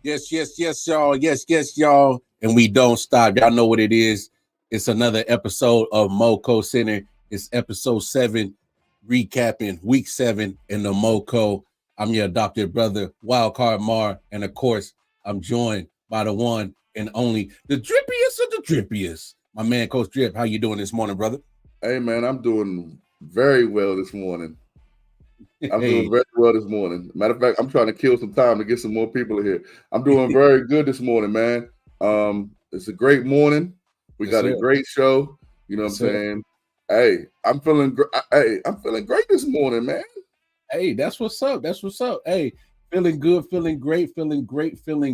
Yes, y'all. Yes, y'all. And we don't stop. Y'all know what it is. It's another episode of MoCo Center. It's episode 7, recapping week 7 in the MoCo. I'm your adopted brother, Wildcard Mar. And of course, I'm joined by the one and only, the drippiest of the drippiest. My man, Coach Drip. How you doing this morning, brother? Hey, man, I'm doing very well this morning. Doing very well this morning. Matter of fact, I'm trying to kill some time to get some more people here. I'm doing very good this morning, man. It's a great morning. We got a great show. You know what I'm saying? Hey, I'm feeling great this morning, man. Hey, that's what's up. Hey, feeling good, feeling great, feeling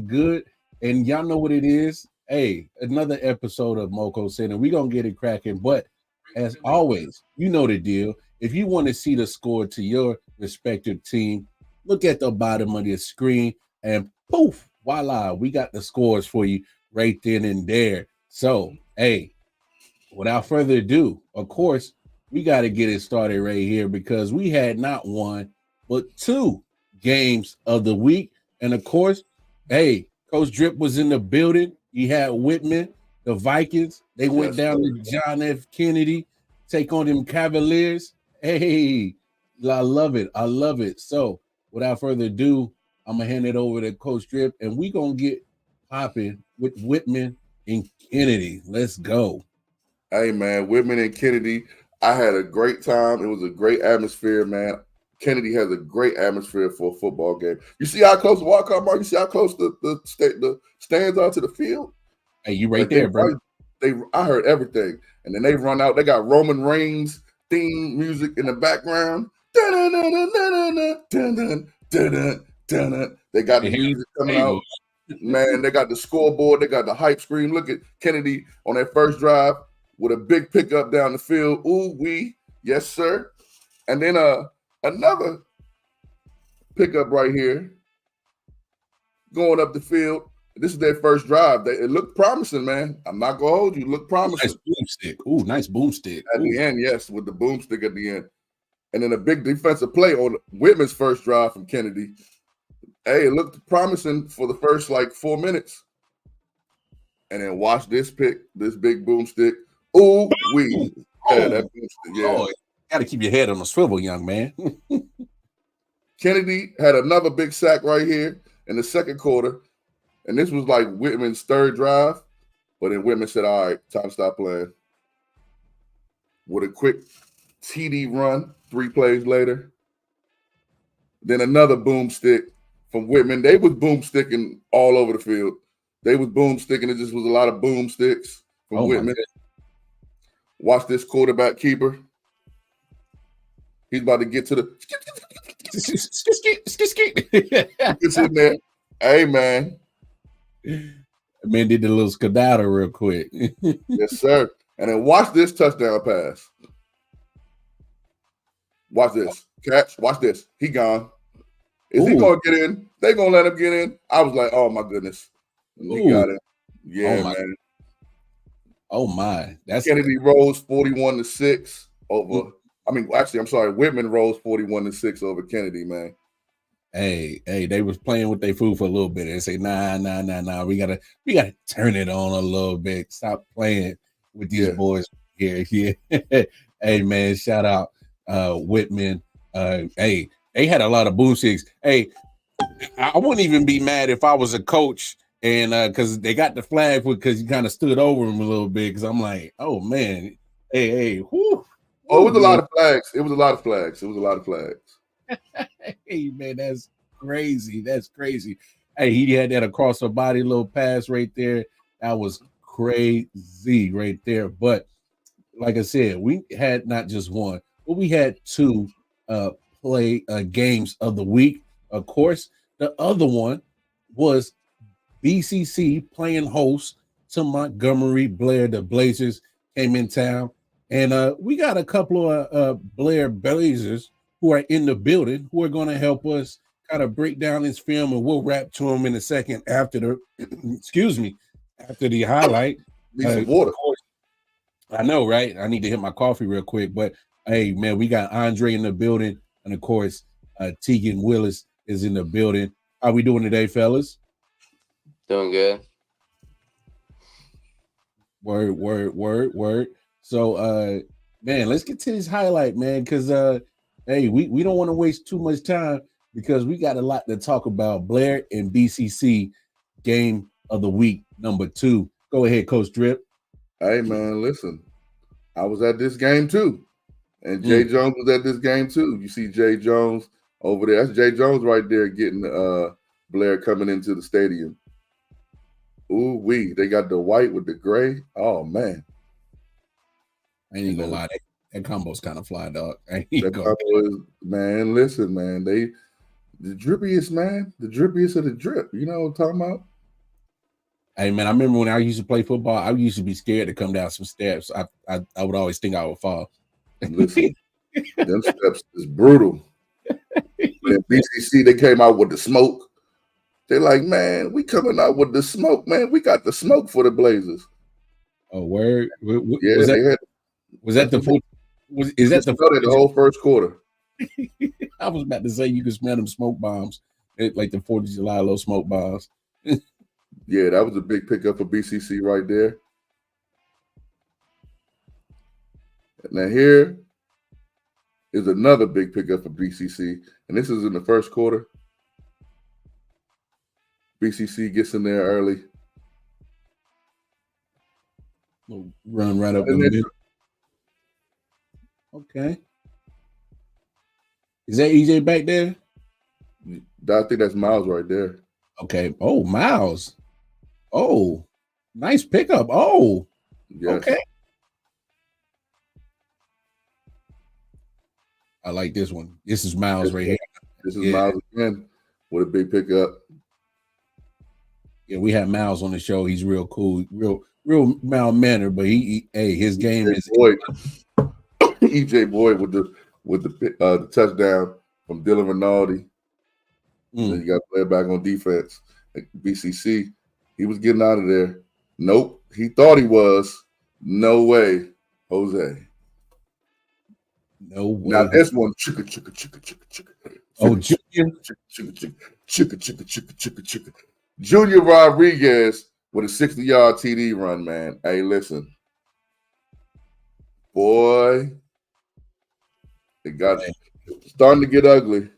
good. And y'all know what it is. Hey, another episode of MoCo Center. We're going to get it cracking. But as always, you know the deal. If you want to see the score to your respective team, look at the bottom of the screen and poof, voila, we got the scores for you right then and there. So, hey, without further ado, of course, we got to get it started right here because we had not one, but 2 games of the week. And of course, hey, Coach Drip was in the building. He had Whitman, the Vikings. They went down to John F. Kennedy, take on them Cavaliers. Hey, I love it. So, without further ado, I'm going to hand it over to Coach Drip, and we're going to get popping with Whitman and Kennedy. Let's go. Hey, man, Whitman and Kennedy, I had a great time. It was a great atmosphere, man. Kennedy has a great atmosphere for a football game. You see how close Walcott Mark? You see how close the stands are to the field? Hey, you right there, bro. I heard everything. And then they run out. They got Roman Reigns theme music in the background. They got the music coming out. Man, they got the scoreboard. They got the hype screen. Look at Kennedy on their first drive with a big pickup down the field. Ooh, yes, sir. And then another pickup right here going up the field. This is their first drive. It looked promising, man. I'm not going to hold you. It looked promising. Nice boomstick. Ooh, nice boomstick. At the end, yes, with the boomstick at the end. And then a big defensive play on Whitman's first drive from Kennedy. Hey, it looked promising for the first, 4 minutes. And then watch this big boomstick. Ooh, that boomstick, yeah. Oh, got to keep your head on a swivel, young man. Kennedy had another big sack right here in the second quarter. And this was Whitman's third drive. But then Whitman said, all right, time to stop playing. With a quick TD run 3 plays later. Then another boomstick from Whitman. They was boomsticking all over the field. They was boomsticking. It just was a lot of boomsticks from Whitman. Watch this quarterback keeper. He's about to get to the It's in there. Hey, man. Man did the little skedaddle real quick. Yes, sir. And then watch this touchdown pass. Watch this. Catch. Watch this. He gone. Is he going to get in? They going to let him get in? I was like, oh, my goodness. He got it. Yeah, man. Oh, my. That's Kennedy rose 41-6 over. Whitman rose 41-6 over Kennedy, man. Hey, they was playing with their food for a little bit and say, nah. We gotta turn it on a little bit. Stop playing with these boys here. Yeah. Hey, man, shout out Whitman. Hey, they had a lot of boomsticks. Hey, I wouldn't even be mad if I was a coach and because they got the flag because you kind of stood over him a little bit because I'm like, oh man, hey, whoo. Oh, it was a lot of flags. It was a lot of flags. Hey, man, that's crazy. Hey, he had that across the body little pass right there. That was crazy right there. But like I said, we had not just one, but we had 2 games of the week. Of course, the other one was BCC playing host to Montgomery. Blair, the Blazers, came in town. And we got a couple of Blair Blazers who are in the building who are going to help us kind of break down this film, and we'll wrap to them in a second after the highlight. Need some water. I know, right? I need to hit my coffee real quick. But, hey, man, we got Andre in the building. And, of course, Tegan Willis is in the building. How we doing today, fellas? Doing good. Word. So, man, let's get to this highlight, man, because hey, we don't want to waste too much time because we got a lot to talk about. Blair and BCC game of the week number 2. Go ahead, Coach Drip. Hey, man, listen. I was at this game too. And Jay Jones was at this game too. You see Jay Jones over there. That's Jay Jones right there getting Blair coming into the stadium. Ooh, they got the white with the gray. Oh, man. I ain't even gonna lie. That combo's kind of fly, dog. Man, listen, man. The drippiest, man. The drippiest of the drip. You know what I'm talking about? Hey, man, I remember when I used to play football, I used to be scared to come down some steps. I would always think I would fall. Listen, them steps is brutal. When BCC, they came out with the smoke. They're like, man, we coming out with the smoke, man. We got the smoke for the Blazers. Oh, word. Yeah, was that the whole first quarter? I was about to say you could smell them smoke bombs, like the 4th of July little smoke bombs. Yeah, that was a big pickup for BCC right there. Now here is another big pickup for BCC, and this is in the first quarter. BCC gets in there early. We'll run right up in the middle. Okay. Is that EJ back there? I think that's Miles right there. Okay. Oh, Miles. Oh, nice pickup. Oh, yes. Okay. I like this one. This is Miles right here. This is Miles again with a big pickup. Yeah, we had Miles on the show. He's real cool, real mild-mannered, but his game is EJ Boyd with the touchdown from Dylan Rinaldi. Then you got to play it back on defense. BCC, he was getting out of there. Nope, he thought he was. No way, Jose. No way. Now this one, chicka. Oh, Junior. Chicka. Junior Rodriguez with a 60-yard TD run, man. Hey, listen. Boy, it got starting to get ugly.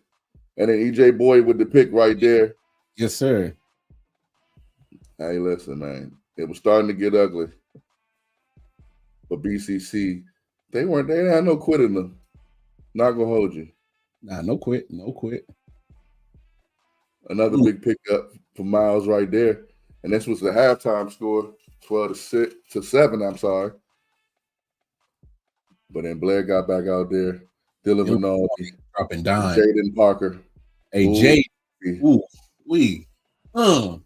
And then EJ Boyd with the pick right there. Yes, sir. Hey, listen, man. It was starting to get ugly. But BCC, they had no quit in them. Not gonna hold you. Nah, no quit. Another big pickup for Miles right there. And this was the halftime score, 12-7, I'm sorry. But then Blair got back out there. Dylan Rinaldi, dropping dime. Jaden Parker. Hey, Jaden. Ooh,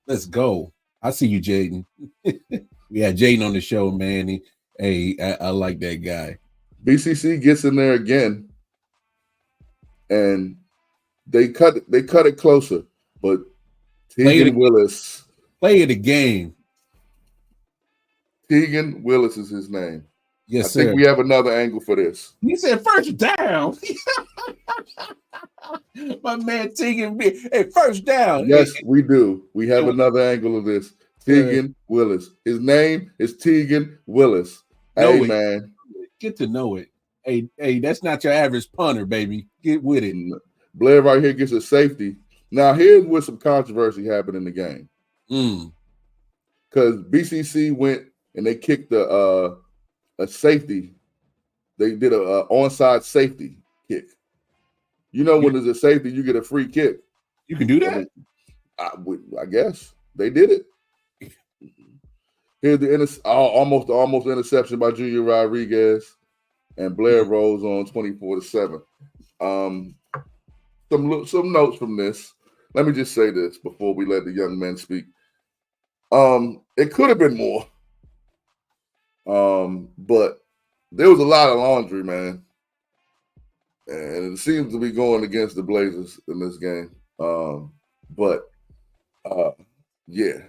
let's go. I see you, Jaden. We had Jaden on the show, man. I like that guy. BCC gets in there again, and they cut it closer. But Tegan Willis, play of the game. Tegan Willis is his name. Yes, sir. I think we have another angle for this. He said first down. My man Tegan, hey, first down. Yes, we do. We have another angle of this. Tegan Willis. His name is Tegan Willis. Hey, man. Get to know it. Hey, that's not your average punter, baby. Get with it. Blair right here gets a safety. Now, here's where some controversy happened in the game. Because BCC went and they kicked a safety. They did a onside safety kick. You know, when there's a safety, you get a free kick. You can do that? I guess. They did it. Here's the almost interception by Junior Rodriguez. And Blair rolls on 24-7. Some notes from this. Let me just say this before we let the young men speak. It could have been more. But there was a lot of laundry, man. And it seems to be going against the Blazers in this game. Yeah.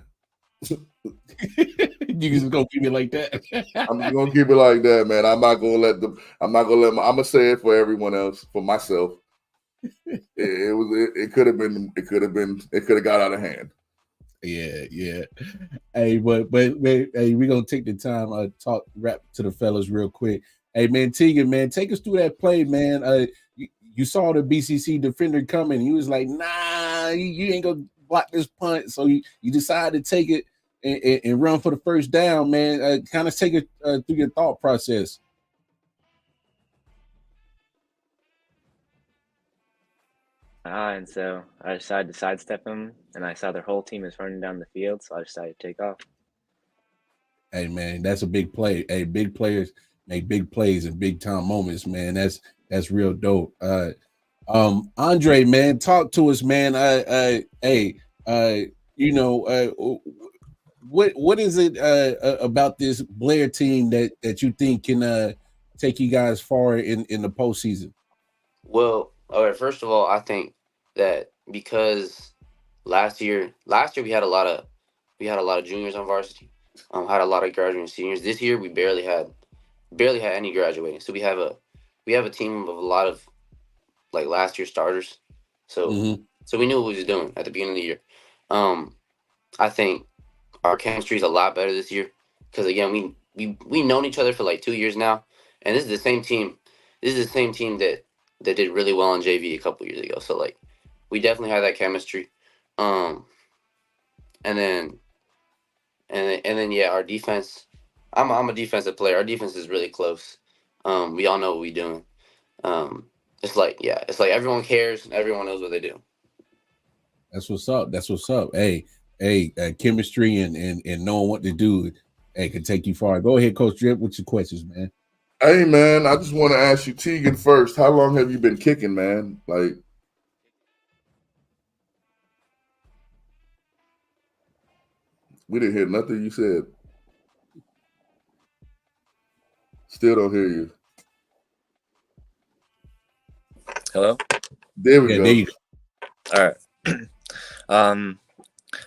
You just gonna keep it like that? I'm just gonna keep it like that, man. I'm not gonna say it for everyone else, for myself. It could have got out of hand. Yeah. Hey, but hey, we're gonna take the time talk rap to the fellas real quick. Hey man, Tegan, man, take us through that play, man. You saw the BCC defender coming, you was like, nah, you ain't gonna block this punt. So you decided to take it and run for the first down, man. Kind of take it through your thought process. And so I decided to sidestep him, and I saw their whole team is running down the field, so I decided to take off. Hey man, that's a big play. Hey, big players make big plays in big time moments, man. That's real dope. Andre, man, talk to us, man. What is it about this Blair team that you think can take you guys far in the postseason? Well, all right. First of all, I think that because last year we had a lot of juniors on varsity, had a lot of graduating seniors. This year we barely had any graduating. So we have a team of a lot of like last year's starters. So so we knew what we was doing at the beginning of the year. I think our chemistry is a lot better this year because again we known each other for like 2 years now, and this is the same team. This is the same team that did really well in JV a couple years ago. So like we definitely have that chemistry. And then yeah, our defense. I'm a defensive player. Our defense is really close. We all know what we're doing. It's like everyone cares and everyone knows what they do. That's what's up. Hey, chemistry and knowing what to do, hey, can take you far. Go ahead, Coach Drip, with your questions, man. Hey man, I just want to ask you, Tegan, first. How long have you been kicking, man? Like, we didn't hear nothing you said. Still don't hear you. Hello? There we go. There you go. All right.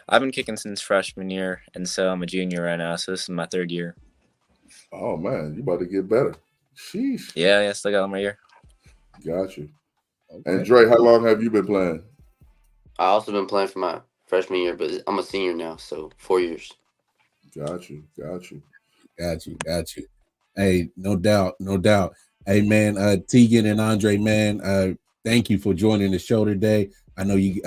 I've been kicking since freshman year, and so I'm a junior right now, so this is my third year. Oh man, you about to get better. Sheesh. Yeah, I still got one more year. Got you. Okay. And Dre, how long have you been playing? I also been playing for my freshman year, but I'm a senior now, so 4 years. Got you. Hey, no doubt. Hey man, Tegan and Andre, man, thank you for joining the show today. I know you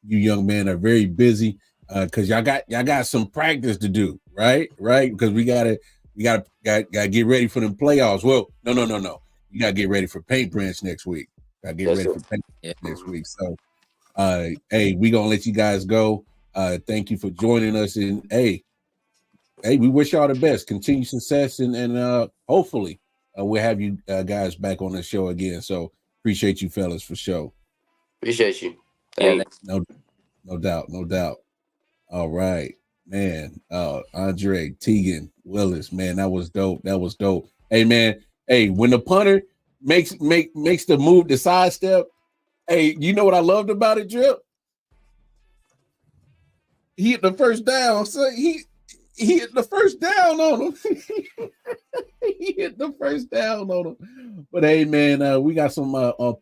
young men are very busy because y'all got some practice to do, right? Because we gotta get ready for them playoffs. Well, no. You gotta get ready for Paint Branch next week. Next week. So hey, we gonna let you guys go. Thank you for joining us, and hey, we wish y'all the best, continued success, and hopefully we'll have you guys back on the show again. So appreciate you fellas for sure. Appreciate you. Thanks. No doubt. All right, man. Andre, Tegan, Willis, man, that was dope. Hey man, when the punter makes the move, the sidestep, hey, you know what I loved about it, Drip? He hit the first down. So he hit the first down on him. He hit the first down on him. But hey, man, we got some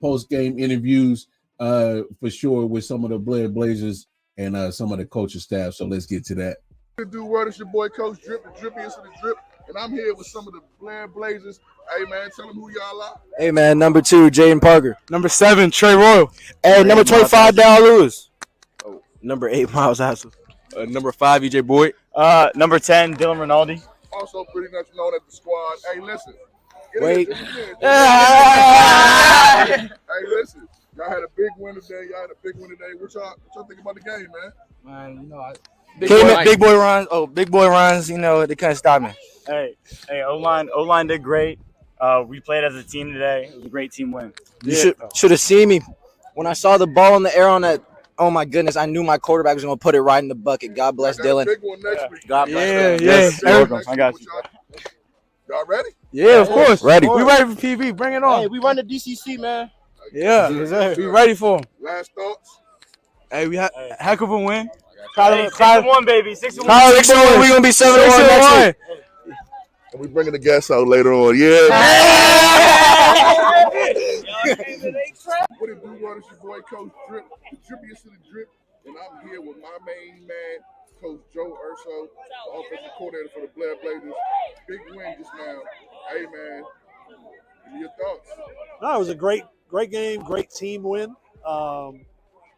post-game interviews for sure with some of the Blair Blazers and some of the coaching staff. So let's get to that. Word, it's your boy Coach Drip, the drippiest of the drip, and I'm here with some of the Blair Blazers. Hey man, tell them who y'all are. Hey man, number 2, Jaden Parker. Number 7, Trey Royal. Hey, number 25, Dal Lewis. Oh. Number 8, Miles Hassel. Number 5, EJ Boyd. Number 10, Dylan Rinaldi. Also pretty much known as the squad. Hey, listen. Wait. Hey, listen. Y'all had a big win today. What y'all think about the game, man? Man, you know, big boy runs. Oh, big boy runs. You know, they couldn't stop me. Hey, O-line did great. We played as a team today. It was a great team win. You should have seen me when I saw the ball in the air on that. Oh my goodness! I knew my quarterback was gonna put it right in the bucket. God bless Dylan. Big one next week. God bless. Yeah. Yes. Welcome. I got you. Y'all ready? Yeah, of course. Ready. We ready for PV. Bring it on. Hey, we run the DCC, man. Yeah, we ready for him. Last thoughts. Hey, we had heck of a win. 6-1, baby. 6-1. We're gonna be 7-1 next week. And we bringing the guests out later on. Yeah. What it do, what? It's your boy Coach Drip, the drippiest of the drip, and I'm here with my main man, Coach Joe Urso, the offensive coordinator for the Blair Blazers. Big win just now. Hey, man, give me your thoughts. No, it was a great game, great team win.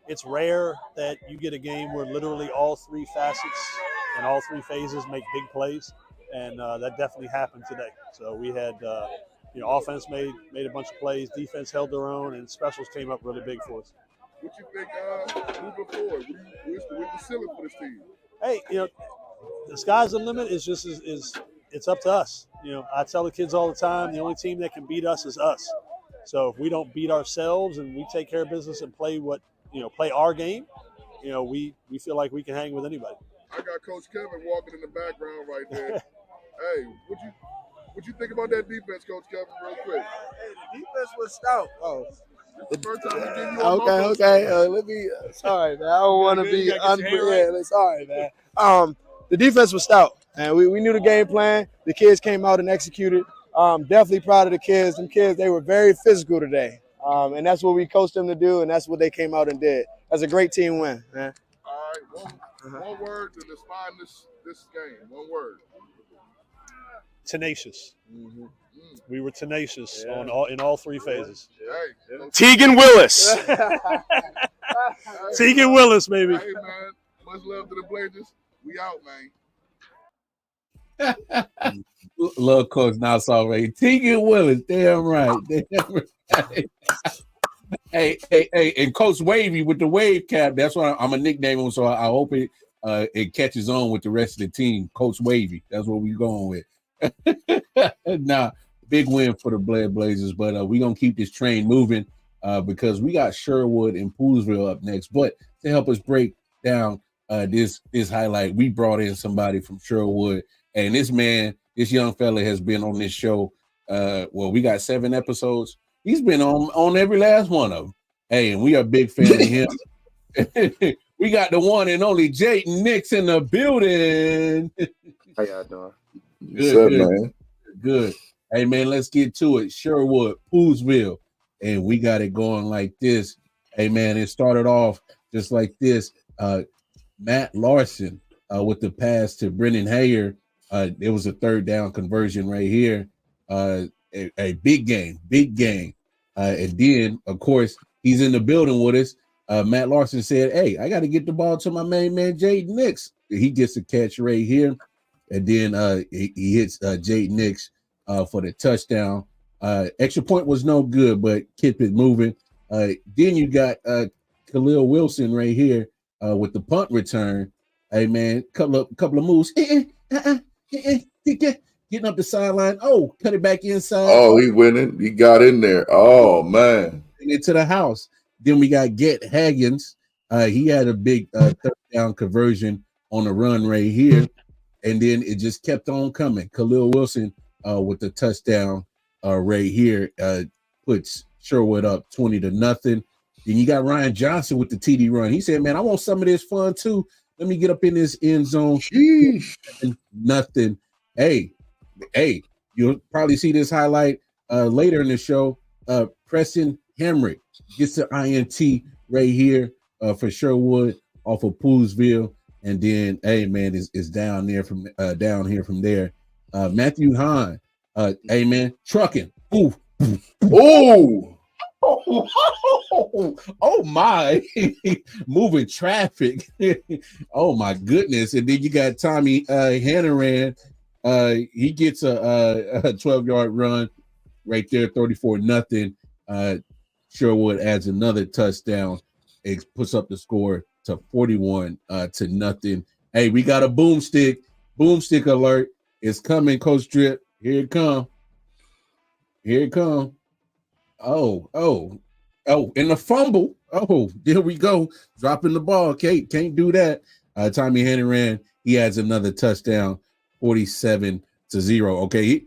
It's rare that you get a game where literally all three facets and all three phases make big plays, and that definitely happened today. So we had, offense made a bunch of plays, defense held their own, and specials came up really big for us. What you think moving forward? What's the ceiling for this team? Hey, the sky's the limit. It's just it's up to us. I tell the kids all the time, the only team that can beat us is us. So if we don't beat ourselves and we take care of business and play play our game, we feel like we can hang with anybody. I got Coach Kevin walking in the background right there. Hey, what you think about that defense, Coach Kevin, real quick? Hey, the defense was stout. Oh. It's the first time we give you a Okay. Let me. Sorry, man. I don't want to be unfair. Sorry, man. The defense was stout, and we knew the game plan. The kids came out and executed. Definitely proud of the kids. Them kids, they were very physical today, and that's what we coached them to do, and that's what they came out and did. That's a great team win, man. All right, one word to define this game. One word. Tenacious. Mm-hmm. We were tenacious in all three phases. Hey, Tegan Willis. Tegan Willis, baby. Hey, man. Much love to the Blazers. We out, man. Love Coach Nassau Ray. Tegan Willis. Damn right. Hey, and Coach Wavy with the wave cap. That's why I'm a nickname him. So I hope it catches on with the rest of the team. Coach Wavy. That's what we're going with. Nah, big win for the Blair Blazers, but we're going to keep this train moving because we got Sherwood and Poolesville up next. But to help us break down this highlight, we brought in somebody from Sherwood, and this young fella has been on this show. We got 7 episodes. He's been on every last one of them. Hey, and we are a big fan of him. We got the one and only Jayden Nix in the building. How y'all doing? Good. Hey, man, let's get to it. Sherwood, Poolesville, and we got it going like this. Hey, man, it started off just like this. Matt Larson with the pass to Brennan Hayer. It was a third down conversion right here. A big game. And then, of course, he's in the building with us. Matt Larson said, hey, I got to get the ball to my main man, Jayden Nix. He gets a catch right here. And then he hits Jayden Nix for the touchdown. Extra point was no good, but keep it moving. Then you got Khalil Wilson right here with the punt return. Hey, man, couple of moves. Getting up the sideline. Oh, cut it back inside. Oh, he winning. He got in there. Oh, man. Into the house. Then we got Get Haggins. He had a big third down conversion on the run right here. And then it just kept on coming. Khalil Wilson with the touchdown right here puts Sherwood up 20-0. Then you got Ryan Johnson with the TD run. He said, man, I want some of this fun too. Let me get up in this end zone. Nothing. Hey, you'll probably see this highlight later in the show. Preston Hemrick gets the INT right here for Sherwood off of Poolesville. And then, hey, man, is down here from there. Matthew Hahn, hey, man, trucking. Ooh. Oh my. Moving traffic. Oh, my goodness. And then you got Tommy Hannaran. He gets a 12-yard run right there, 34-0. Sherwood adds another touchdown. It puts up the score to 41-0. Hey, we got a boomstick alert. It's coming, Coach Drip. Here it come. Oh, and the fumble. Oh, there we go. Dropping the ball. Can't do that. Tommy Hannaran, he adds another touchdown, 47-0. Okay,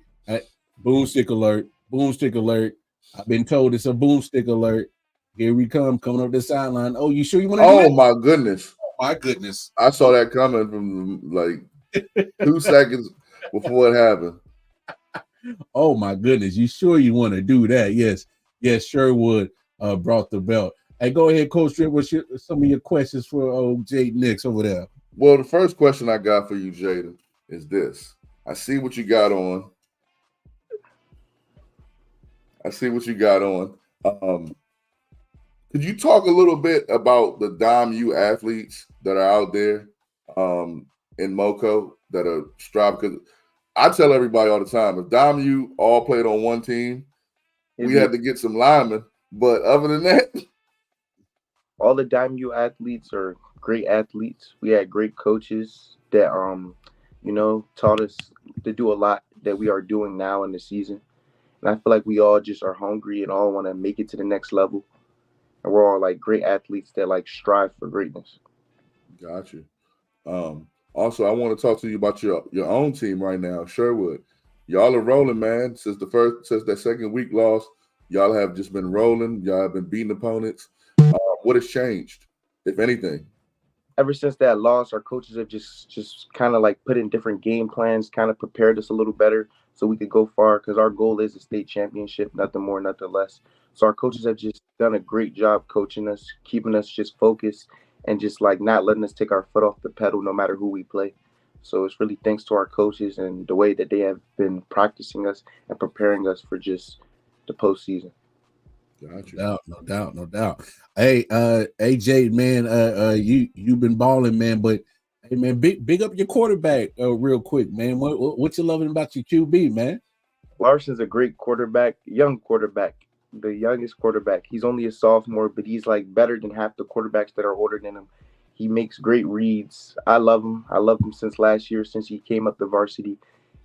boomstick alert. I've been told it's a boomstick alert. Here we come, coming up the sideline. Oh, you sure you want to do that? My goodness. Oh, my goodness. I saw that coming from like 2 seconds before it happened. Oh, my goodness. You sure you want to do that? Yes, Sherwood brought the belt. Hey, go ahead, Coach Tripp. What's some of your questions for Jayden Nix over there? Well, the first question I got for you, Jaden, is this. I see what you got on. Could you talk a little bit about the Dom U athletes that are out there in MoCo that are striving? Because I tell everybody all the time, if Dom U all played on one team, we had to get some linemen. But other than that, all the Dime U athletes are great athletes. We had great coaches that taught us to do a lot that we are doing now in the season. And I feel like we all just are hungry and all want to make it to the next level. And we're all like great athletes that like strive for greatness. Got you. Also, I want to talk to you about your own team right now, Sherwood. Y'all are rolling, man. Since that second week loss, y'all have just been rolling. Y'all have been beating opponents. What has changed, if anything? Ever since that loss, our coaches have just kind of like put in different game plans, kind of prepared us a little better so we could go far, because our goal is a state championship, nothing more, nothing less. So our coaches have just done a great job coaching us, keeping us just focused, and just like not letting us take our foot off the pedal no matter who we play. So it's really thanks to our coaches and the way that they have been practicing us and preparing us for just the postseason. Gotcha. No doubt. Hey, AJ, man, you've been balling, man, but hey, man, big up your quarterback real quick, man. What you loving about your QB, man? Larson's a great quarterback, young quarterback, the youngest quarterback. He's only a sophomore, but he's like better than half the quarterbacks that are older than him. He makes great reads. I love him. I loved him since last year, since he came up to varsity.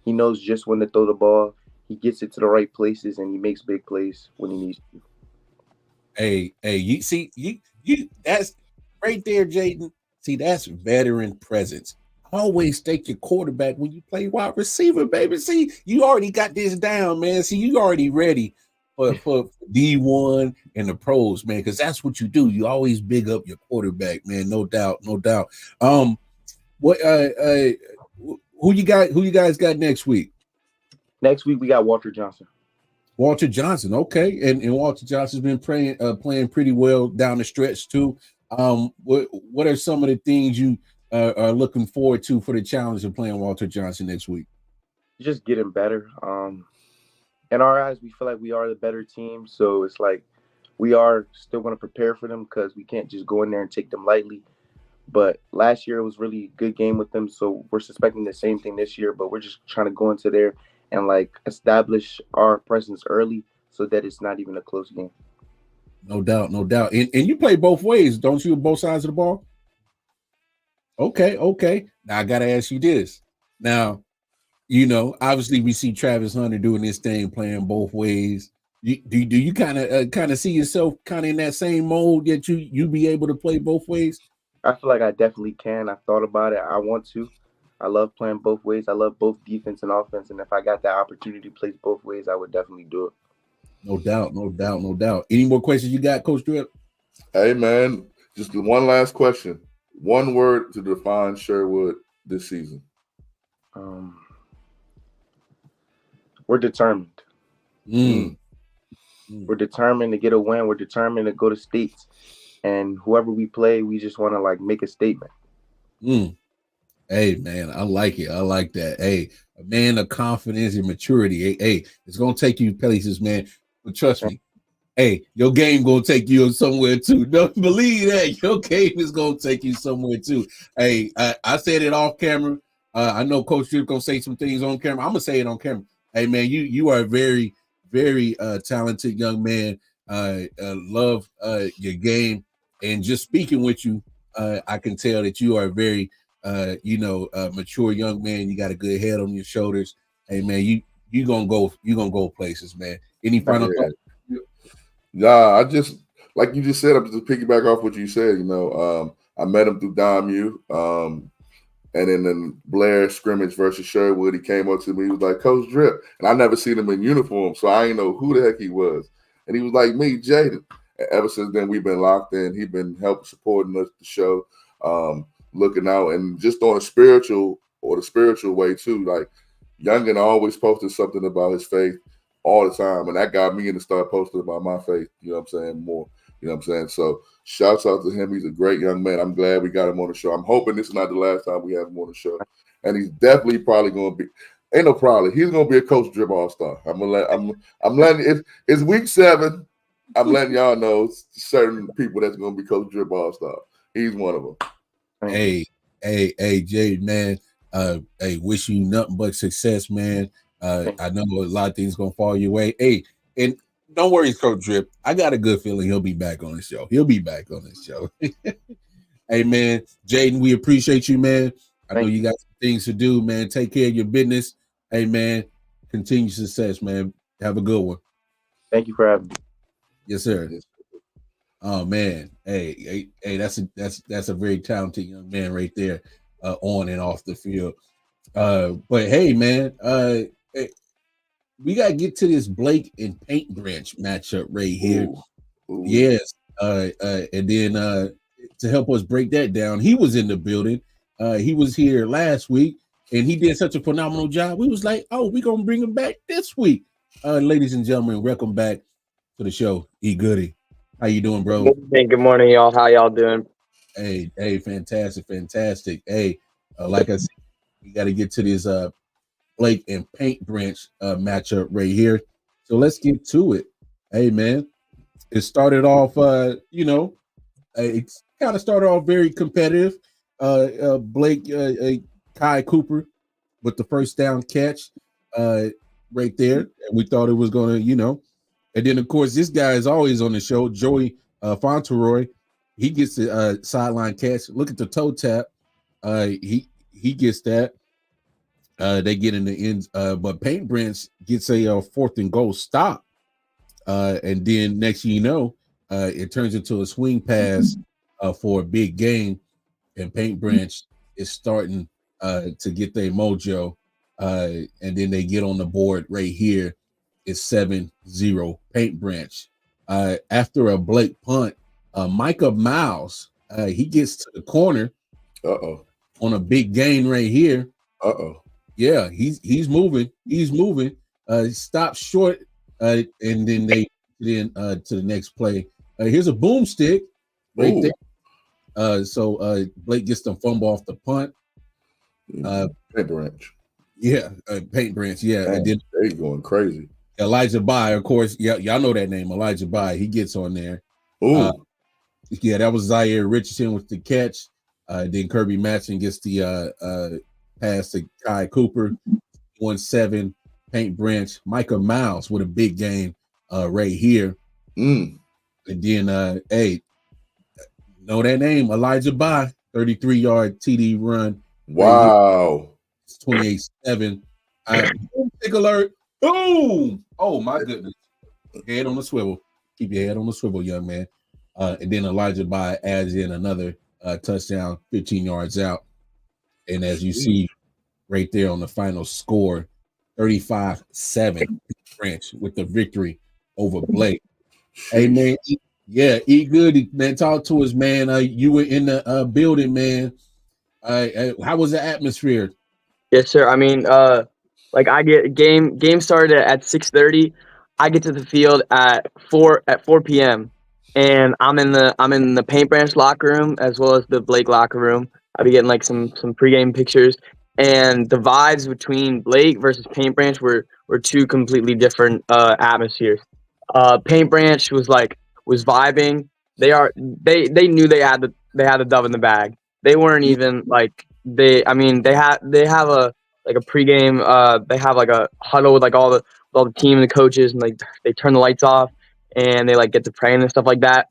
He knows just when to throw the ball. He gets it to the right places, and he makes big plays when he needs to. Hey, you see, you that's right there, Jaden. See, that's veteran presence. Always take your quarterback when you play wide receiver, baby. See, you already got this down, man. See, you already ready for D1 and the pros, man, because that's what you do. You always big up your quarterback, man. No doubt. What who you guys got next week? Next week we got Walter Johnson. Walter Johnson, okay, and Walter Johnson's been playing pretty well down the stretch too. What are some of the things you are looking forward to for the challenge of playing Walter Johnson next week? Just getting better. In our eyes, we feel like we are the better team, so it's like we are still going to prepare for them because we can't just go in there and take them lightly. But last year it was really a good game with them, so we're suspecting the same thing this year. But we're just trying to go into there and like establish our presence early so that it's not even a close game. No doubt. And you play both ways, don't you, both sides of the ball? Okay. Now I gotta ask you this. Now, obviously we see Travis Hunter doing this thing, playing both ways. Do you kind of see yourself kind of in that same mode that you be able to play both ways? I feel like I definitely can. I thought about it. I want to. I love playing both ways. I love both defense and offense. And if I got that opportunity to play both ways, I would definitely do it. No doubt. Any more questions you got, Coach Drip? Hey, man, just one last question. One word to define Sherwood this season. We're determined. We're determined to get a win. We're determined to go to states. And whoever we play, we just want to like make a statement. Hey, man, I like it. I like that. Hey, a man of confidence and maturity. Hey, it's going to take you places, man. But trust me, hey, your game going to take you somewhere too. Don't believe that. Your game is going to take you somewhere too. Hey, I said it off camera. I know Coach Drip going to say some things on camera. I'm going to say it on camera. Hey, man, you are a very, very talented young man. Love your game. And just speaking with you, I can tell that you are a very mature young man. You got a good head on your shoulders. Hey, man, you gonna go places, man. Any final thoughts? Yeah, I just like you just said. I'm just piggyback off what you said. I met him through Dom U, and then the Blair scrimmage versus Sherwood. He came up to me. He was like, "Coach Drip," and I never seen him in uniform, so I didn't know who the heck he was. And he was like, "Me, Jaden." And ever since then, we've been locked in. He's been helping supporting us, the show, looking out, and just on a spiritual way too. Like Youngin always posted something about his faith all the time, and that got me to start posting about my faith. You know what I'm saying? More. You know what I'm saying? So shouts out to him. He's a great young man. I'm glad we got him on the show. I'm hoping this is not the last time we have him on the show. And he's definitely probably going to be. Ain't no probably. He's going to be a Coach Drip All-Star. I'm letting. It's week 7. I'm letting y'all know certain people that's going to be Coach Drip All-Star. He's one of them. Hey, Jay, man. Hey, wish you nothing but success, man. I know a lot of things gonna fall your way. Hey, and don't worry, Coach Drip. I got a good feeling he'll be back on the show. Hey, man, Jaden, we appreciate you, man. I know you got some things to do, man. Take care of your business. Hey, man, continue success, man. Have a good one. Thank you for having me. Yes, sir. Oh man, hey, that's a very talented young man right there, on and off the field. But hey, man, we gotta get to this Blake and Paint Branch matchup right here. Ooh. Yes, and then to help us break that down, he was in the building. He was here last week, and he did such a phenomenal job. We was like, oh, we're gonna bring him back this week. Ladies and gentlemen, welcome back to the show, E. Goody. How you doing, bro? Good morning, y'all. How y'all doing? Hey, fantastic. Hey, like I said, we got to get to this Blake and Paint Branch matchup right here. So let's get to it. Hey, man, it started off, it kind of started off very competitive. Blake, Kai Cooper with the first down catch right there. And we thought it was going to, and then, of course, this guy is always on the show, Joey Fauntleroy. He gets the sideline catch. Look at the toe tap. He gets that. They get in the end, but Paint Branch gets a 4th and goal stop. And then next thing you know, it turns into a swing pass for a big gain. And Paint Branch is starting to get their mojo. And then they get on the board right here. It's 7-0 Paint Branch. After a Blake punt, Micah Miles, he gets to the corner. On a big gain right here. Yeah, he's moving. Stops short, and then they get in to the next play. Here's a boomstick right there. So Blake gets the fumble off the punt. Paint Branch. Yeah, Paint Branch. Yeah, Man, and then they going crazy. Elijah By, of course, y'all know that name, Elijah By. He gets on there. Yeah, that was Zaire Richardson with the catch. Then Kirby Matson gets the pass to Kai Cooper. 1-7 Paint Branch. Micah Miles with a big game right here. And then, hey, know that name, Elijah By, 33-yard TD run. Wow. It's 28-7. Big alert. Boom. Oh, my goodness. Head on the swivel. Keep your head on the swivel, young man. And then Elijah By adds in another touchdown, 15 yards out. And as you see right there on the final score, 35-7 Branch with the victory over Blake. Hey, man. Yeah, E. Good, man. Talk to us, man. You were in the building, man. How was the atmosphere? Yes, sir. I mean, like I get game started at 6:30. I get to the field at 4 p.m. and I'm in the Paint Branch locker room as well as the Blake locker room. I'll be getting like some pregame pictures, and the vibes between Blake versus Paint Branch were two completely different atmospheres. Paint Branch was vibing. They knew they had the dub in the bag. They weren't even like they have a pregame. They have like a huddle with like all the team and the coaches, and like they turn the lights off and they like get to praying and stuff like that.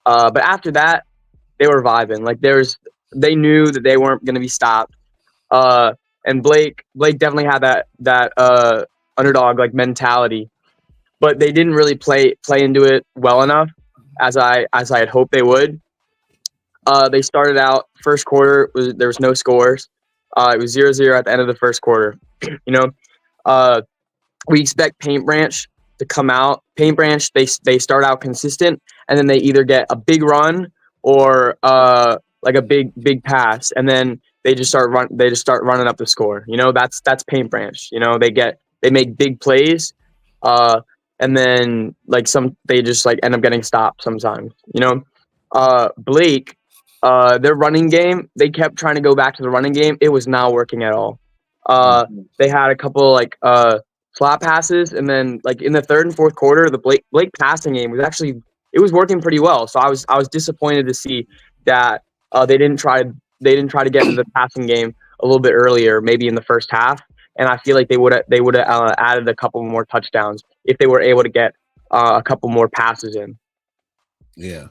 But after that, they were vibing. Like they knew that they weren't going to be stopped. And Blake definitely had that underdog like mentality, but they didn't really play into it well enough as I had hoped they would. They started out first quarter there was no scores. It was 0-0 at the end of the first quarter. We expect Paint Branch to come out. Paint Branch, they start out consistent, and then they either get a big run or like a big pass, and then they just start running up the score. That's Paint Branch. They make big plays, and then like they just like end up getting stopped sometimes. Blake, their running game, they kept trying to go back to the running game. It was not working at all. They had a couple like slot passes, and then like in the third and fourth quarter, the Blake passing game was actually it was working pretty well. So I was disappointed to see that they didn't try to get into the passing game a little bit earlier, maybe in the first half. And I feel like they would have added a couple more touchdowns if they were able to get a couple more passes in. Yeah.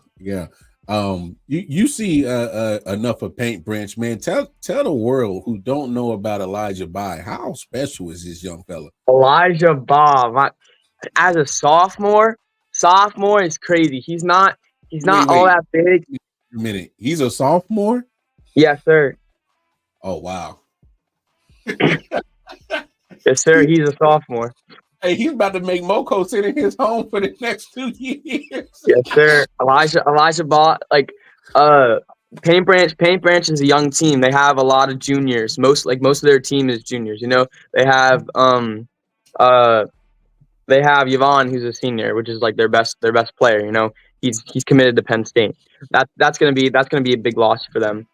You see enough of Paint Branch, man. Tell the world who don't know about Elijah Bai, how special is this young fella? Elijah Bob, as a sophomore is crazy. He's not all that big. A minute, he's a sophomore? Yes, sir. Oh wow. Yes, sir. He's a sophomore. Hey, he's about to make MoCo Center his home for the next 2 years. Yes, sir. Elijah bought Paint Branch is a young team. They have a lot of juniors. Most of their team is juniors. They have Yvonne, who's a senior, which is like their best player. He's committed to Penn State. That's gonna be a big loss for them.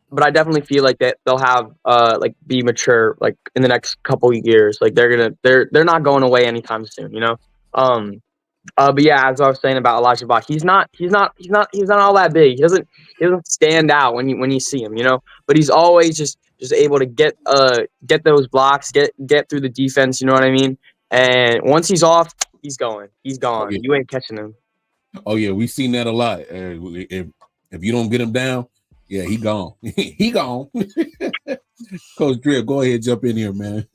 But I definitely feel like that they'll have be mature like in the next couple of years. Like they're not going away anytime soon. But yeah, as I was saying about Elijah Bach, he's not all that big. He doesn't stand out when you see him. But he's always just able to get those blocks, get through the defense. You know what I mean? And once he's off, he's gone. Oh, yeah. You ain't catching him. Oh yeah, we've seen that a lot. If you don't get him down, yeah, he gone. He gone. Coach Drill, go ahead, jump in here, man.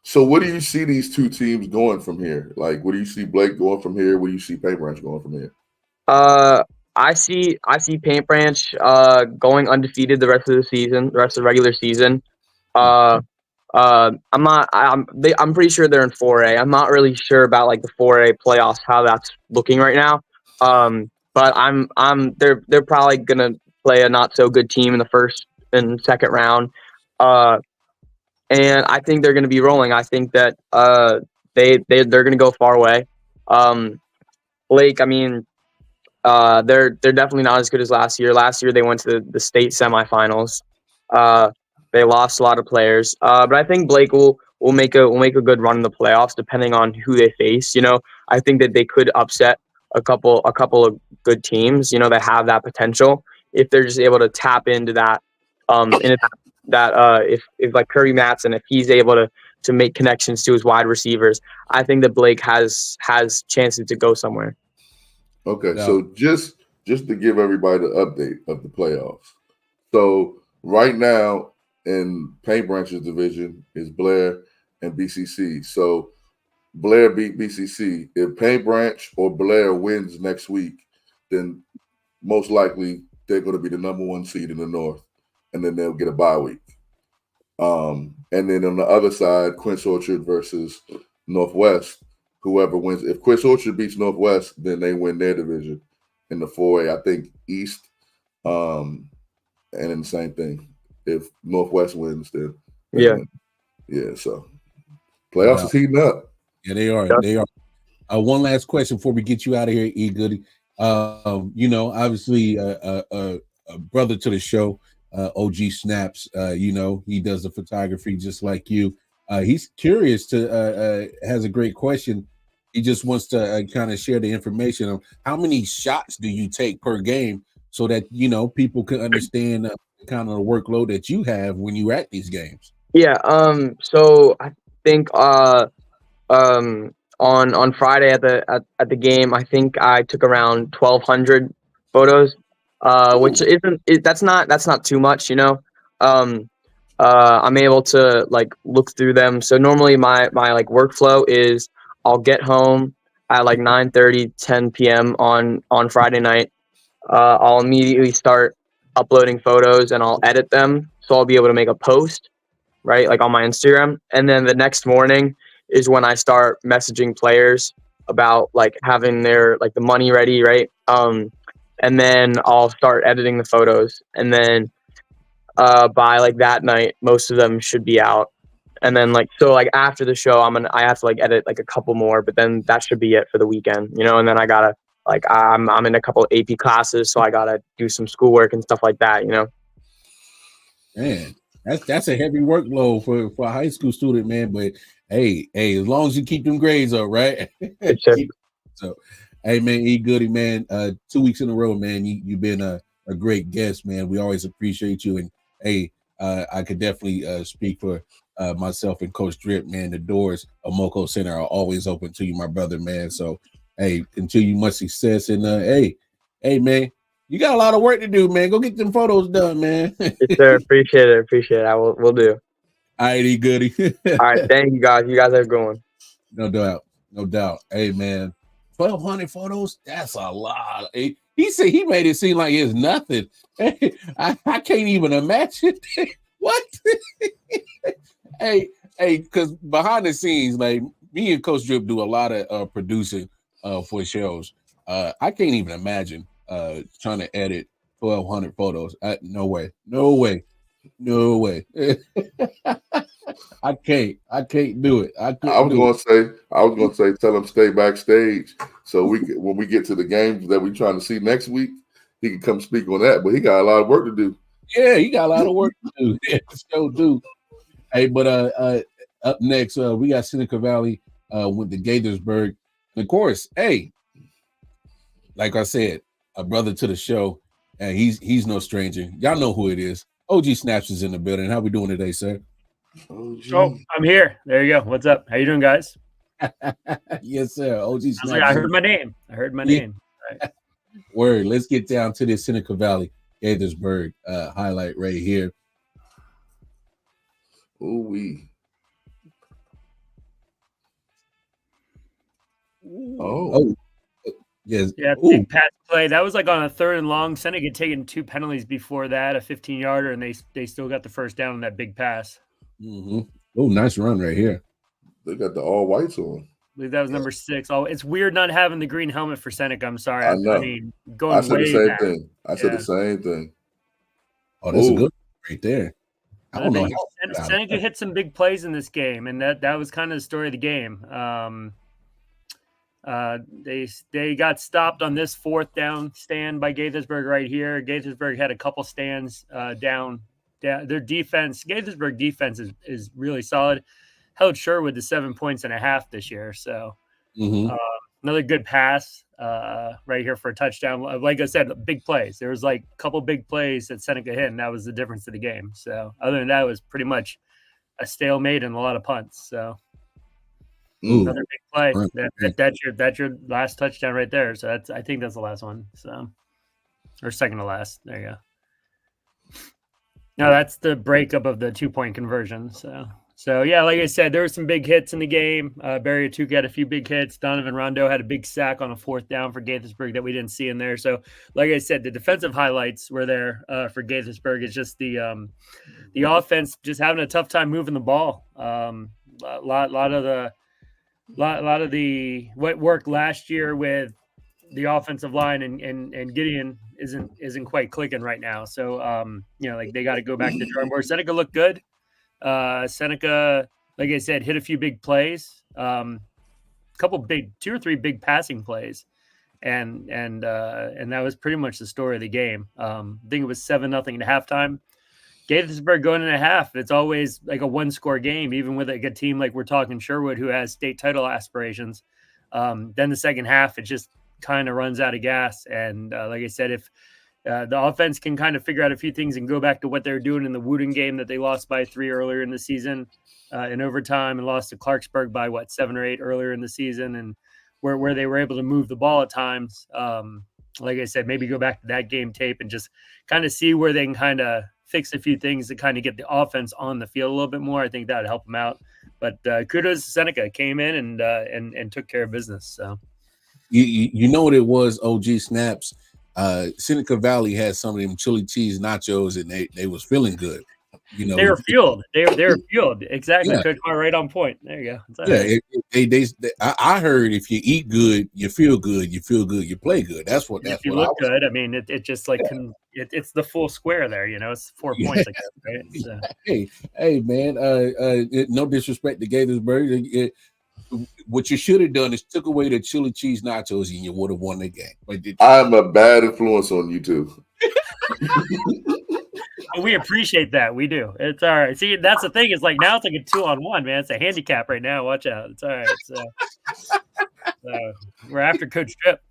So what do you see these two teams going from here? Like, what do you see Blake going from here? What do you see Paint Branch going from here? I see Paint Branch going undefeated the rest of the regular season. I'm pretty sure they're in 4A. I'm not really sure about like the 4A playoffs, how that's looking right now. But they're probably gonna play a not so good team in the first and second round. And I think they're going to be rolling. I think that they're going to go far away. Blake, I mean, they're definitely not as good as last year. Last year they went to the state semifinals. They lost a lot of players, but I think Blake will make a good run in the playoffs, depending on who they face. I think that they could upset a couple of good teams. That have that potential if they're just able to tap into that. If like Kirby Matson, if he's able to make connections to his wide receivers, I think that Blake has chances to go somewhere. Okay, yeah. So just to give everybody the update of the playoffs. So right now in Paint Branch's division is Blair and BCC. So Blair beat BCC. If Paint Branch or Blair wins next week, then most likely they're going to be the number 1 seed in the North. And then they'll get a bye week. And then on the other side, Quince Orchard versus Northwest. Whoever wins, if Quince Orchard beats Northwest, then they win their division in the 4A. I think East. And then the same thing. If Northwest wins, then win. Yeah. So playoffs is heating up. Yeah, they are. Yep. They are. One last question before we get you out of here, E. Goody. Obviously, a brother to the show. OG Snaps, he does the photography just like you. He's curious has a great question. He just wants to kind of share the information on how many shots do you take per game so that, people can understand kind of the workload that you have when you're at these games. Yeah. So I think on Friday at the game, I think I took around 1,200 photos. Which that's not too much, I'm able to like look through them. So normally my like workflow is I'll get home at like 9:30, 10 p.m. on Friday night. I'll immediately start uploading photos and I'll edit them. So I'll be able to make a post, right? Like on my Instagram. And then the next morning is when I start messaging players about like having their like the money ready, right? And then I'll start editing the photos. And then by like that night, most of them should be out. And then so after the show, I have to edit a couple more, but then that should be it for the weekend, and then I gotta I'm in a couple AP classes, so I gotta do some schoolwork and stuff like that, Man, that's a heavy workload for a high school student, man. But hey, as long as you keep them grades up, right? So, hey, man, E. Goody, man, 2 weeks in a row, man, you've been a great guest, man. We always appreciate you. And hey, I could definitely speak for myself and Coach Drip, man. The doors of MoCo Center are always open to you, my brother, man. So, hey, continue much success. And hey, man, you got a lot of work to do, man. Go get them photos done, man. Yes, sir. Appreciate it. We'll do. All right, E. Goody. All right, thank you guys. You guys have a good one. No doubt. Hey, man, 1,200 photos, that's a lot. He said he made it seem like it's nothing. I can't even imagine. What? hey, because behind the scenes, me and Coach Drip do a lot of producing for shows. I can't even imagine trying to edit 1,200 photos. No way. I can't do it. I was gonna say, tell him stay backstage so when we get to the games that we're trying to see next week, he can come speak on that. But he got a lot of work to do. Yeah, he got a lot of work to do. Yeah, so do. Hey, but up next, we got Seneca Valley with the Gaithersburg. And of course, hey, like I said, a brother to the show, and he's no stranger. Y'all know who it is. OG Snaps is in the building. How we doing today, sir? Oh, I'm here. There you go. What's up? How you doing, guys? Yes, sir. OG Snaps. I heard my name. Name. Right. Word. Let's get down to this Seneca Valley Gaithersburg highlight right here. Ooh-wee. Yes. Yeah, big pass play. That was on a 3rd and long. Seneca taking 2 penalties before that, a 15-yarder, and they still got the first down on that big pass. Mm-hmm. Oh, nice run right here. They got the all whites on. I believe that was number 6. Oh, it's weird not having the green helmet for Seneca. I'm sorry. I know. I mean, going I said way the same back. thing. I said the same thing. Oh, that's a good right there. I don't know. Seneca hit some big plays in this game, and that was kind of the story of the game. They got stopped on this 4th down stand by Gaithersburg right here. Gaithersburg had a couple stands down. Their defense, Gaithersburg defense is really solid. Held Sherwood to 7.5 points this year. So another good pass right here for a touchdown. Like I said, big plays. There was a couple big plays that Seneca hit, and that was the difference of the game. So other than that, it was pretty much a stalemate and a lot of punts. So another big play. That's your last touchdown right there. So I think that's the last one. So or second to last. There you go. No, that's the breakup of the 2-point conversion. So yeah, like I said, there were some big hits in the game. Barry Atuka had a few big hits. Donovan Rondo had a big sack on a 4th down for Gaithersburg that we didn't see in there. So like I said, the defensive highlights were there for Gaithersburg. It's just the offense just having a tough time moving the ball. A lot of the what worked last year with the offensive line and Gideon isn't quite clicking right now. So they got to go back to the drawing board. Seneca looked good. Seneca, like I said, hit a few big plays, couple big 2 or 3 big passing plays, and that was pretty much the story of the game. I think it was 7-0 at halftime. Gaithersburg going in a half, it's always a 1-score game, even with a team like we're talking Sherwood, who has state title aspirations. Then the second half, it just kind of runs out of gas. And like I said, if the offense can kind of figure out a few things and go back to what they were doing in the Woodin game that they lost by 3 earlier in the season in overtime, and lost to Clarksburg by 7 or 8 earlier in the season, and where they were able to move the ball at times. Like I said, maybe go back to that game tape and just kind of see where they can kind of fix a few things to kind of get the offense on the field a little bit more. I think that would help them out. But kudos to Seneca, came in and took care of business. So you know what it was, OG Snaps. Seneca Valley had some of them chili cheese nachos, and they was feeling good. You know, They were fueled. They were fueled. Exactly. Yeah. Coach Mark, right on point. There you go. It's all Yeah, right. I heard if you eat good, you feel good, you play good. That's what If you I look was. good, I mean, it just like it's the full square there. You know, it's 4 points, I guess, right? So. Hey, man. No disrespect to Gaithersburg. What you should have done is took away the chili cheese nachos, and you would have won the game. But I'm a bad influence on you too. We appreciate that. We do. It's all right. See, that's the thing. Is like now it's like a 2-on-1, man. It's a handicap right now. Watch out. It's all right. So we're after Coach Tripp.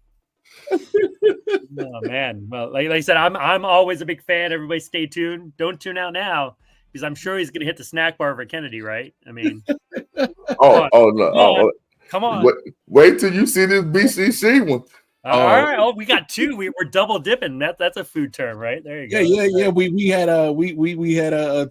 Oh man. Well, like I said, I'm always a big fan. Everybody stay tuned. Don't tune out now because I'm sure he's gonna hit the snack bar for Kennedy, right? I mean come on. Wait till you see this BCC one. All right. Oh, we got two. We're double dipping. That's a food term, right? There you go. Yeah. We had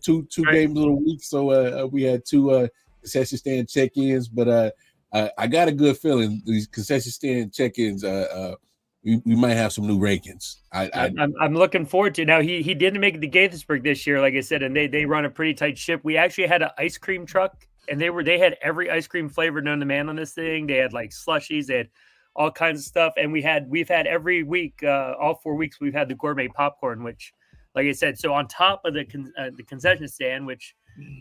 two games of the week, so we had two concession stand check-ins. But I got a good feeling these concession stand check-ins. We might have some new rankings. I'm looking forward to it. Now he didn't make it to Gaithersburg this year, like I said, and they run a pretty tight ship. We actually had an ice cream truck, and they had every ice cream flavor known to man on this thing. They had like slushies, they had all kinds of stuff, and we've had every week, all 4 weeks, we've had the gourmet popcorn, which, like I said, so on top of the concession stand, which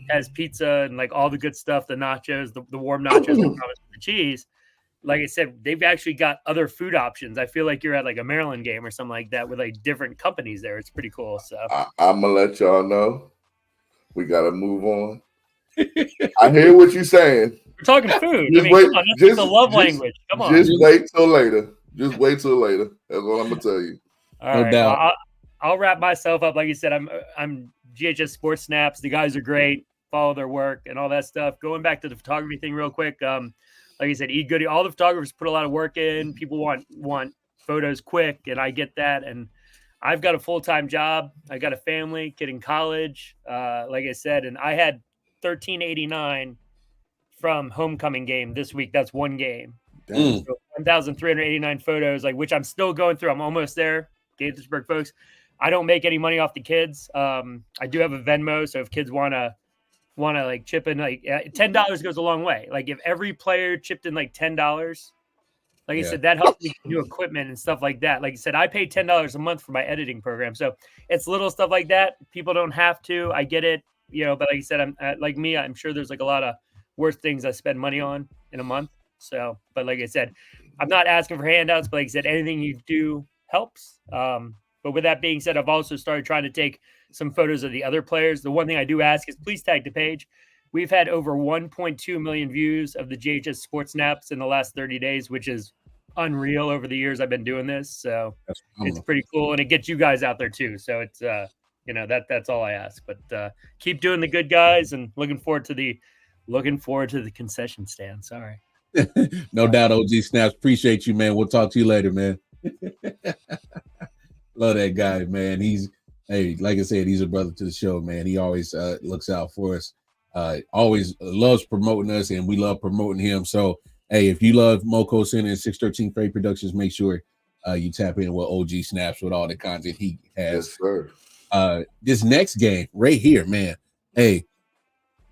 has pizza and like all the good stuff, the nachos, the warm nachos, with the cheese. Like I said, they've actually got other food options. I feel like you're at like a Maryland game or something like that with like different companies there. It's pretty cool. So I'm gonna let y'all know we gotta move on. I hear what you're saying. We're talking food. Come on, that's the love language. Come on. Just wait till later. Just wait till later. That's what I'm gonna tell you. All right. Well, I'll wrap myself up. Like you said, I'm GHS Sports Snaps. The guys are great. Follow their work and all that stuff. Going back to the photography thing real quick. Like I said, eat goody. All the photographers put a lot of work in. People want photos quick, and I get that. And I've got a full-time job. I got a family, kid in college. Like I said, and I had 1389 from homecoming game this week. That's one game. So 1,389 photos, like which I'm still going through. I'm almost there, Gaithersburg folks. I don't make any money off the kids. I do have a Venmo, so if kids want to like chip in, like $10 goes a long way. Like if every player chipped in like $10, like I said, that helps me do equipment and stuff like that. Like I said, I pay $10 a month for my editing program, so it's little stuff like that. People don't have to. I get it, but like I said, I'm like me. I'm sure there's like a lot of worse things I spend money on in a month. So, but like I said, I'm not asking for handouts. But like I said, anything you do helps. But with that being said, I've also started trying to take some photos of the other players. The one thing I do ask is please tag the page. We've had over 1.2 million views of the JHS Sports Snaps in the last 30 days, which is unreal over the years I've been doing this. So it's pretty cool. And it gets you guys out there too. So it's, that's all I ask, but keep doing the good, guys, and looking forward to the concession stand. Sorry. No doubt, OG Snaps. Appreciate you, man. We'll talk to you later, man. Love that guy, man. Like I said, he's a brother to the show, man. He always looks out for us. Always loves promoting us, and we love promoting him. So, hey, if you love MoCo Center and 613 Faye Productions, make sure you tap in with OG Snaps with all the content he has. Yes, sir. This next game right here, man. Hey,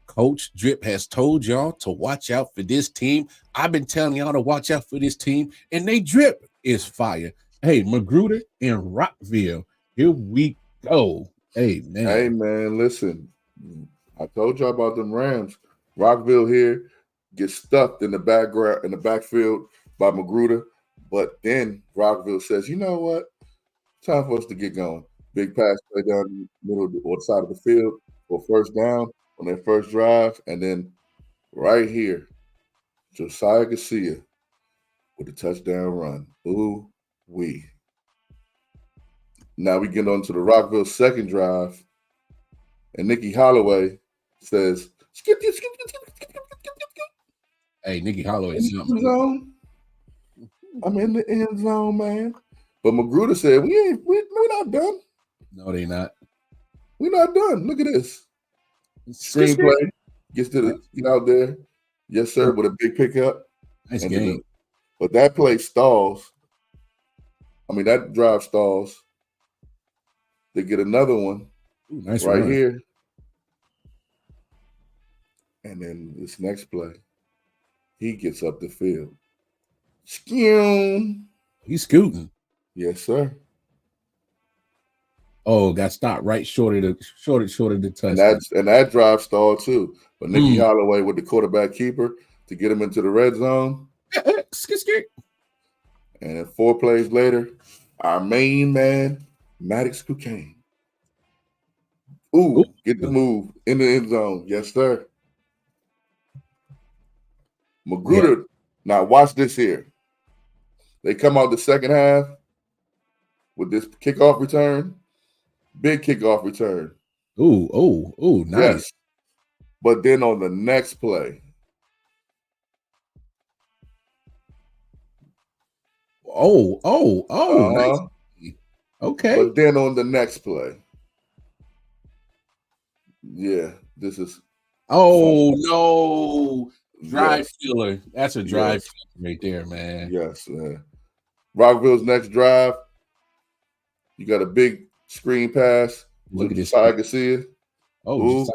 Coach Drip has told y'all to watch out for this team. I've been telling y'all to watch out for this team, and they Drip is fire. Hey, Magruder and Rockville. Here we go. Hey, man, listen. I told y'all about them Rams. Rockville here gets stuffed in the background, in the backfield by Magruder. But then Rockville says, you know what? Time for us to get going. Big pass play down the middle or the side of the field for first down on their first drive. And then right here, Josiah Garcia with a touchdown run. Ooh-wee. Now we get on to the Rockville second drive. And Nikki Holloway says, skip. Hey, Nikki Holloway is something. Zone. I'm in the end zone, man. But Magruder said, we're not done. No, they not. We're not done. Look at this. Screenplay gets get out there. Yes, sir, with a big pickup. Nice game. But that play stalls. That drive stalls. They get another one. Ooh, nice right run. here. And then this next play, he gets up the field. Skew. He's scooting. Yes, sir. Oh, got stopped right short of the touchdown. And that drive stalled too. But Nikki Holloway with the quarterback keeper to get him into the red zone. And then 4 plays later, our main man, Maddox Cocaine. Ooh, get the move in the end zone. Yes, sir. Magruder. Now watch this here. They come out the second half with this kickoff return. Big kickoff return. Ooh, nice. Yes. But then on the next play. Nice. Okay. But then on the next play. Yeah, this is. Oh, no. Drive killer. That's a drive killer right there, man. Yes, man. Rockville's next drive. You got a big screen pass. Look at this. Garcia. Oh,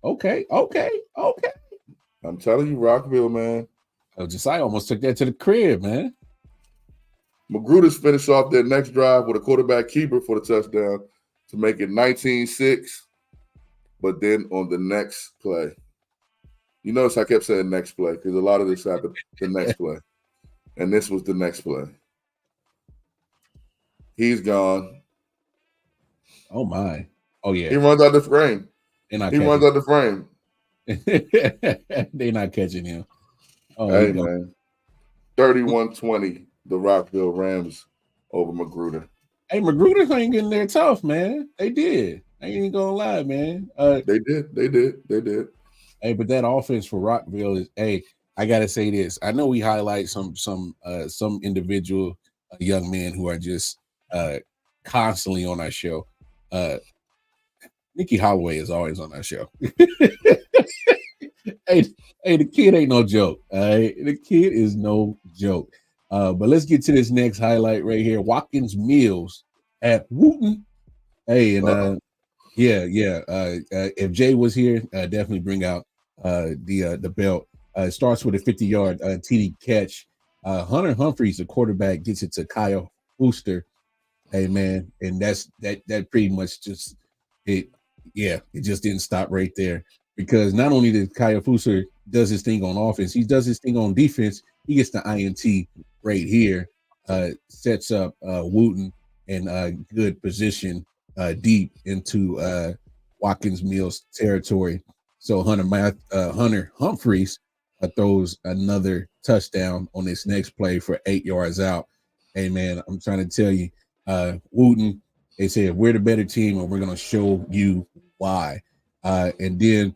okay. I'm telling you, Rockville, man. Oh, Josiah almost took that to the crib, man. Magruder's finished off their next drive with a quarterback keeper for the touchdown to make it 19-6. But then on the next play, you notice I kept saying next play because a lot of this happened the next play. And this was the next play. He's gone. Oh, my. Oh, yeah. He runs out the frame. He runs out the frame. They're not catching him. Oh, hey, man. 31-20, the Rockville Rams over Magruder. Hey, Magruder hanging there tough, man. They did. I ain't even gonna lie, man. They did. Hey, but that offense for Rockville is. Hey, I gotta say this. I know we highlight some individual young men who are just constantly on our show. Nikki Holloway is always on our show. Hey, the kid ain't no joke. The kid is no joke. But let's get to this next highlight right here. Watkins Mills at Wooten. Hey, and if Jay was here, definitely bring out the belt. It starts with a 50-yard TD catch. Hunter Humphreys, the quarterback, gets it to Kyle Booster. Hey, man, and that pretty much just it just didn't stop right there. Because not only did Kyle Fuster does his thing on offense, he does his thing on defense. He gets the INT right here, sets up Wooten in good position deep into Watkins Mills territory. So Hunter Humphreys throws another touchdown on this next play for 8 yards out. Hey, man, I'm trying to tell you, Wooten, they said, we're the better team and we're going to show you why. And then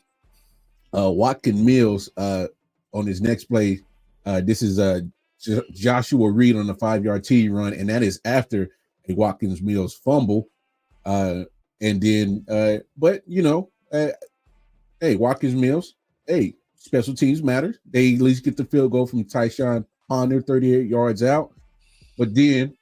Watkins Mills on his next play, this is Joshua Reed on the 5-yard TD run, and that is after a Watkins Mills fumble. And then, but you know, hey, Watkins Mills, hey, special teams matter. They at least get the field goal from Tyshawn Ponder, 38 yards out. But then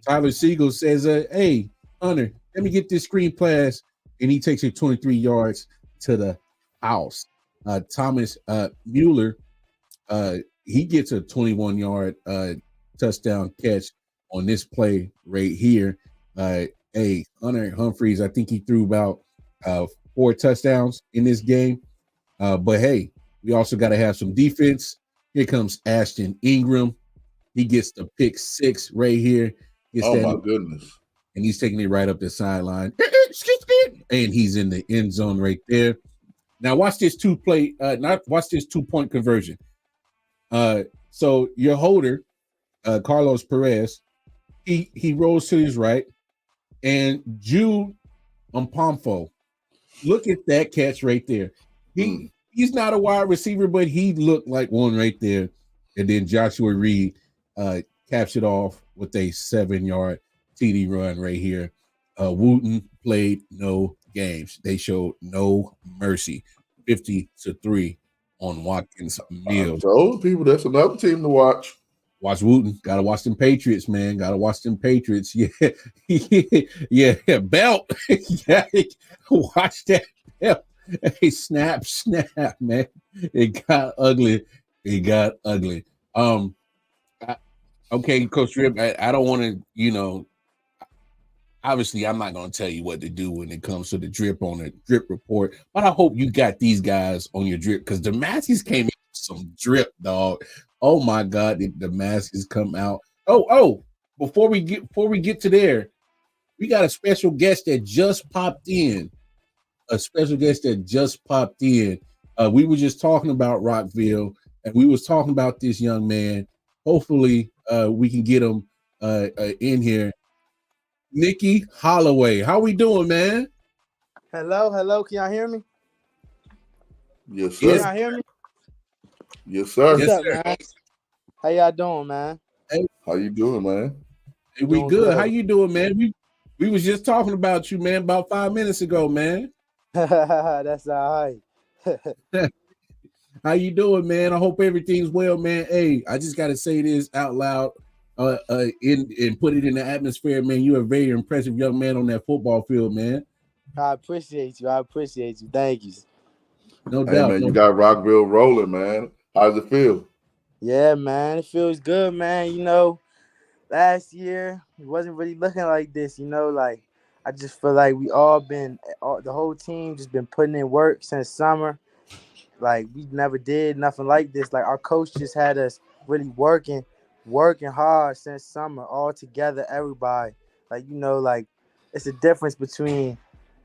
Tyler Siegel says, hey, Hunter, let me get this screen pass, and he takes it 23 yards to the house. Thomas Mueller, he gets a 21-yard touchdown catch on this play right here. Hey, Hunter Humphreys, I think he threw about 4 touchdowns in this game. But hey, we also got to have some defense. Here comes Ashton Ingram. He gets the pick 6 right here. My goodness. And he's taking it right up the sideline. And he's in the end zone right there. Now watch this watch this 2-point conversion. So your holder, Carlos Perez, he rolls to his right, and Jude Mpomfo, look at that catch right there. He's not a wide receiver, but he looked like one right there. And then Joshua Reed caps it off with a 7-yard TD run right here. Wooten played no games. They showed no mercy. 50-3 on Watkins Mills. Those people, that's another team to watch. Watch Wooten. Gotta watch them Patriots, man. Gotta watch them Patriots. Yeah. Belt. Yeah. Watch that belt. Hey, snap, man. It got ugly. It got ugly. Okay, Coach Drip, I don't want to, obviously I'm not going to tell you what to do when it comes to the drip on the drip report, but I hope you got these guys on your drip because Damascus came in with some drip, dog. Oh my God, the Damascus come out. Oh, before we get to there, we got a special guest that just popped in. We were just talking about Rockville, and we was talking about this young man. Hopefully, we can get him in here. Nikki Holloway, how we doing, man? Hello. Can y'all hear me? Yes, sir. Can y'all hear me? Yes, sir. What's up, man? How y'all doing, man? Hey, how you doing, man? Hey, we good. How you doing, man? We was just talking about you, man, about 5 minutes ago, man. That's all right. How you doing, man? I hope everything's well, man. Hey, I just got to say this out loud and put it in the atmosphere, man. You're a very impressive young man on that football field, man. I appreciate you. Thank you. No doubt. Man, you got Rockville rolling, man. How does it feel? Yeah, man. It feels good, man. Last year, it wasn't really looking like this, like I just feel like we the whole team just been putting in work since summer. Like we never did nothing like this. Like our coach just had us really working hard since summer, all together, everybody. Like, it's a difference between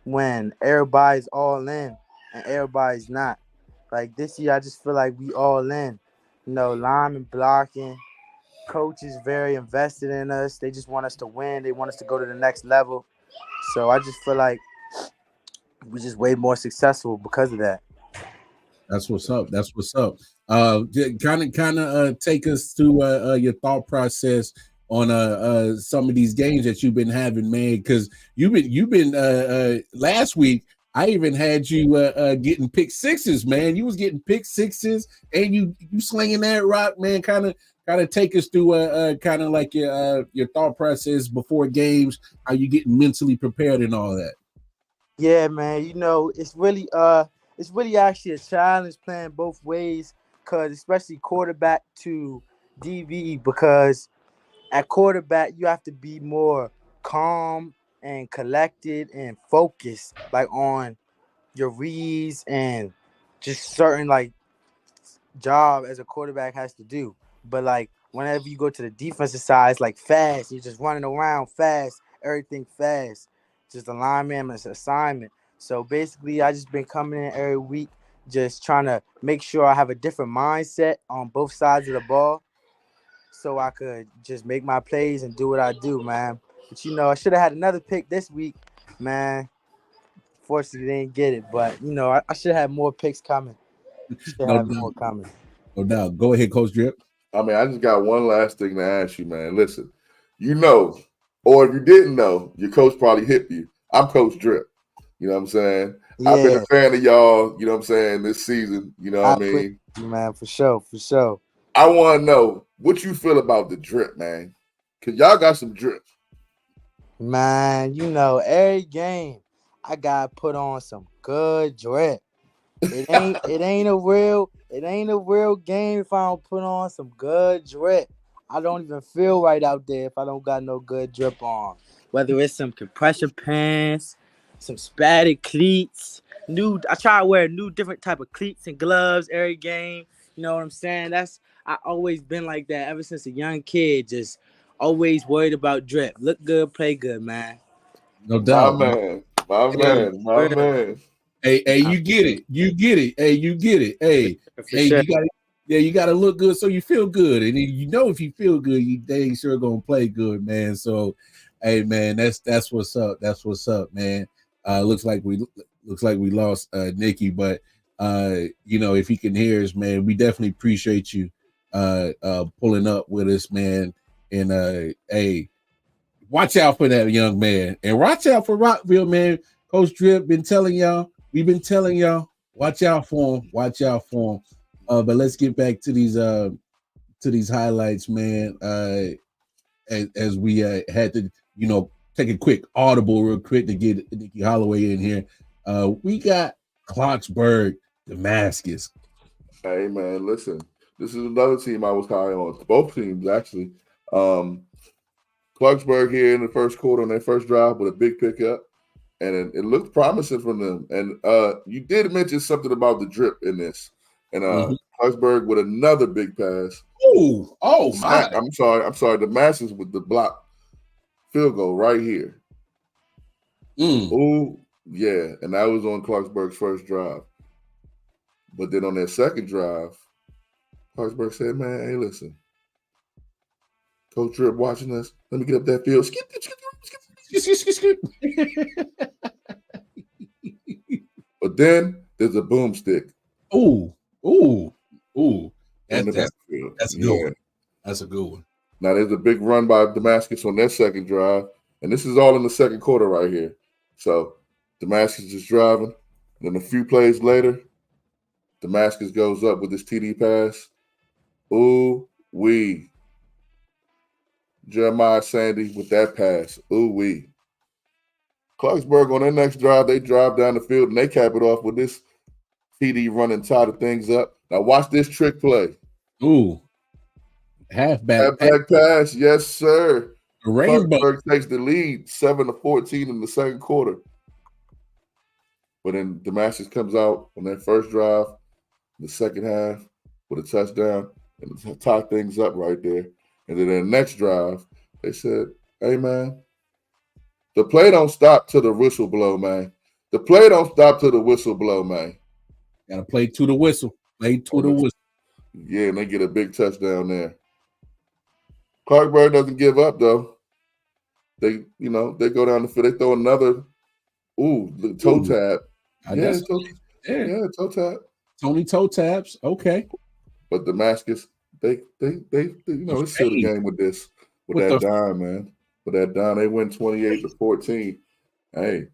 when everybody's all in and everybody's not. Like this year, I just feel like we all in. Lineman blocking. Coach is very invested in us. They just want us to win. They want us to go to the next level. So I just feel like we just way more successful because of that. That's what's up. Kind of take us through your thought process on some of these games that you've been having, man. Because you've been last week. I even had you getting pick sixes, man. You was getting pick sixes, and you slinging that rock, man. Kind of take us through kind of like your thought process before games, how you getting mentally prepared and all that. Yeah, man. It's really actually a challenge playing both ways, because especially quarterback to DB, because at quarterback you have to be more calm and collected and focused, like on your reads and just certain like job as a quarterback has to do. But like whenever you go to the defensive side, it's like fast. You're just running around fast, everything fast. Just a lineman's assignment. So basically, I just been coming in every week, just trying to make sure I have a different mindset on both sides of the ball, so I could just make my plays and do what I do, man. But I should have had another pick this week, man. Fortunately, didn't get it, but I should have more picks coming. More coming. No doubt. Go ahead, Coach Drip. I just got one last thing to ask you, man. Listen, or if you didn't know, your coach probably hit you. I'm Coach Drip. You know what I'm saying? Yeah. I've been a fan of y'all, you know what I'm saying, this season. You know what I mean? Man, for sure. I want to know what you feel about the drip, man. Because y'all got some drip. Man, every game I got to put on some good drip. It ain't a real game if I don't put on some good drip. I don't even feel right out there if I don't got no good drip on. Whether it's some compression pants, some spatted cleats, I try to wear new different type of cleats and gloves every game. You know what I'm saying? I always been like that ever since a young kid. Just always worried about drip. Look good, play good, man. No doubt, my man. Hey, you get it. Hey, you get it. Hey, sure. You gotta look good so you feel good. And if you feel good, you dang sure gonna play good, man. So, hey, man, that's what's up. That's what's up, man. Looks like we lost Nikki, but if he can hear us, man, we definitely appreciate you pulling up with us, man. And hey, watch out for that young man, and watch out for Rockville, man. Coach Drip we've been telling y'all, watch out for him. But let's get back to these highlights, man. As we had to, take a quick audible real quick to get Nikki Holloway in here. We got Clarksburg, Damascus. Hey man, listen. This is another team I was high on. Both teams actually. Clarksburg here in the first quarter on their first drive with a big pickup, and it looked promising from them. And you did mention something about the drip in this, and Clarksburg with another big pass. Oh my! I'm sorry. Damascus with the block field goal right here. Oh yeah, and that was on Clarksburg's first drive. But then on their second drive, Clarksburg said, "Man, hey, listen, Coach Drip watching us. Let me get up that field. Skip. But then there's a boomstick. Ooh. That's a good one. That's a good one. Now there's a big run by Damascus on their second drive, and this is all in the second quarter right here. So Damascus is driving, and then a few plays later, Damascus goes up with his TD pass. Ooh wee. Jeremiah Sandy with that pass. Ooh wee. Clarksburg on their next drive, they drive down the field and they cap it off with this TD run and tie the things up. Now watch this trick play. Ooh. Halfback pass. Yes, sir. Rainbow. Clarksburg takes the lead 7-14 in the second quarter. But then Damascus comes out on their first drive, in the second half, with a touchdown and tie things up right there. And then their next drive, they said, hey, man, the play don't stop till the whistle blow, man. The play don't stop till the whistle blow, man. Got to play to the whistle. Play to the whistle. Yeah, and they get a big touchdown there. Clarksburg doesn't give up, though. They go down the field. They throw another, toe tap. Toe tap. Tony toe taps. Okay. But Damascus, they seal the game with that dime, man. With that dime, they win 28-14. Hey,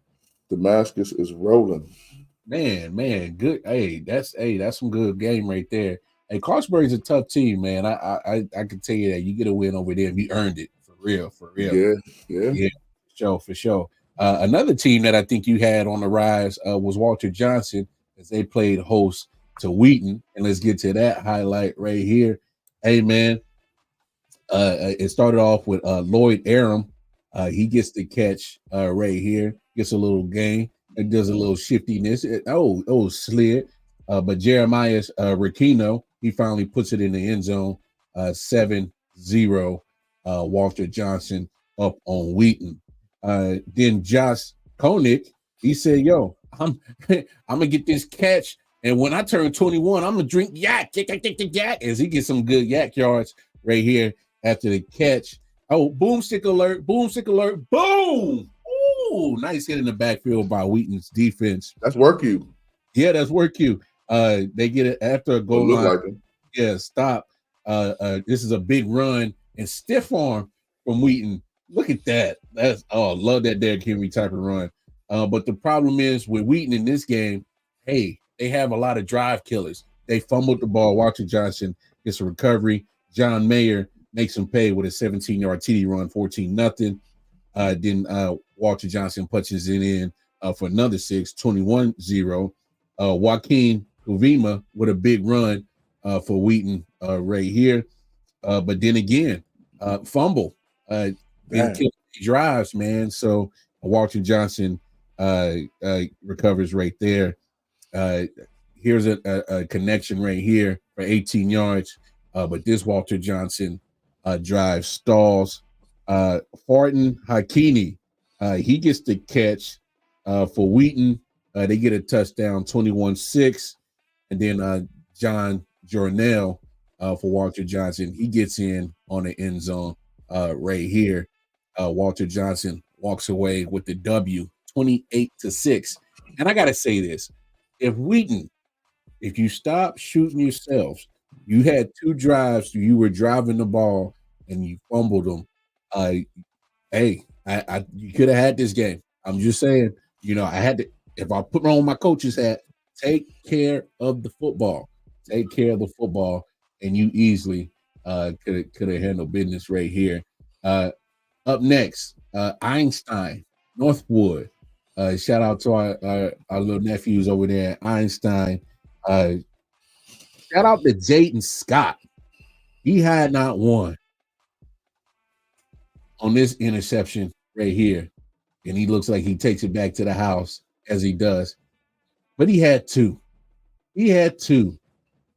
Damascus is rolling. Man, good. Hey, that's some good game right there. Hey, Clarksburg is a tough team, man. I can tell you that you get a win over them, you earned it for real. Yeah, for sure. Another team that I think you had on the rise was Walter Johnson as they played host to Wheaton, and let's get to that highlight right here. Hey, man, it started off with Lloyd Aram. He gets the catch right here, gets a little gain. It does a little shiftiness. Slid. But Jeremiah Ricchino, he finally puts it in the end zone. 7-0. Walter Johnson up on Wheaton. Then Josh Koenig, he said, "Yo, I'm gonna get this catch, and when I turn 21, I'm gonna drink yak, yak." As he gets some good yak yards right here after the catch. Oh, boomstick alert! Boom! Ooh, nice hit in the backfield by Wheaton's defense. That's work you. Yeah, that's work you. They get it after a goal line. Stop. This is a big run and stiff arm from Wheaton. Look at that. Love that Derrick Henry type of run. But the problem is with Wheaton in this game, hey, they have a lot of drive killers. They fumbled the ball. Walter Johnson gets a recovery. John Mayer makes him pay with a 17-yard TD run, 14-0. Then Walter Johnson punches it in for another 6, 21-0. Joaquin Uvima with a big run for Wheaton right here. But then again, fumble. Drives, man. So Walter Johnson recovers right there. Here's a connection right here for 18 yards. But this Walter Johnson drive stalls. Farton Hakini, he gets the catch for Wheaton. They get a touchdown, 21-6. And then John Jornell for Walter Johnson, he gets in on the end zone right here. Walter Johnson walks away with the W, 28-6. And I got to say this. If you stop shooting yourselves, you had 2 drives, you were driving the ball and you fumbled them. You could have had this game. I'm just saying, I had to, if I put on my coach's hat, take care of the football. Take care of the football, and you easily could have handled business right here. Up next, Einstein, Northwood. Shout out to our little nephews over there at Einstein. Shout out to Jaden Scott. He had not one on this interception right here. And he looks like he takes it back to the house as he does. But he had two.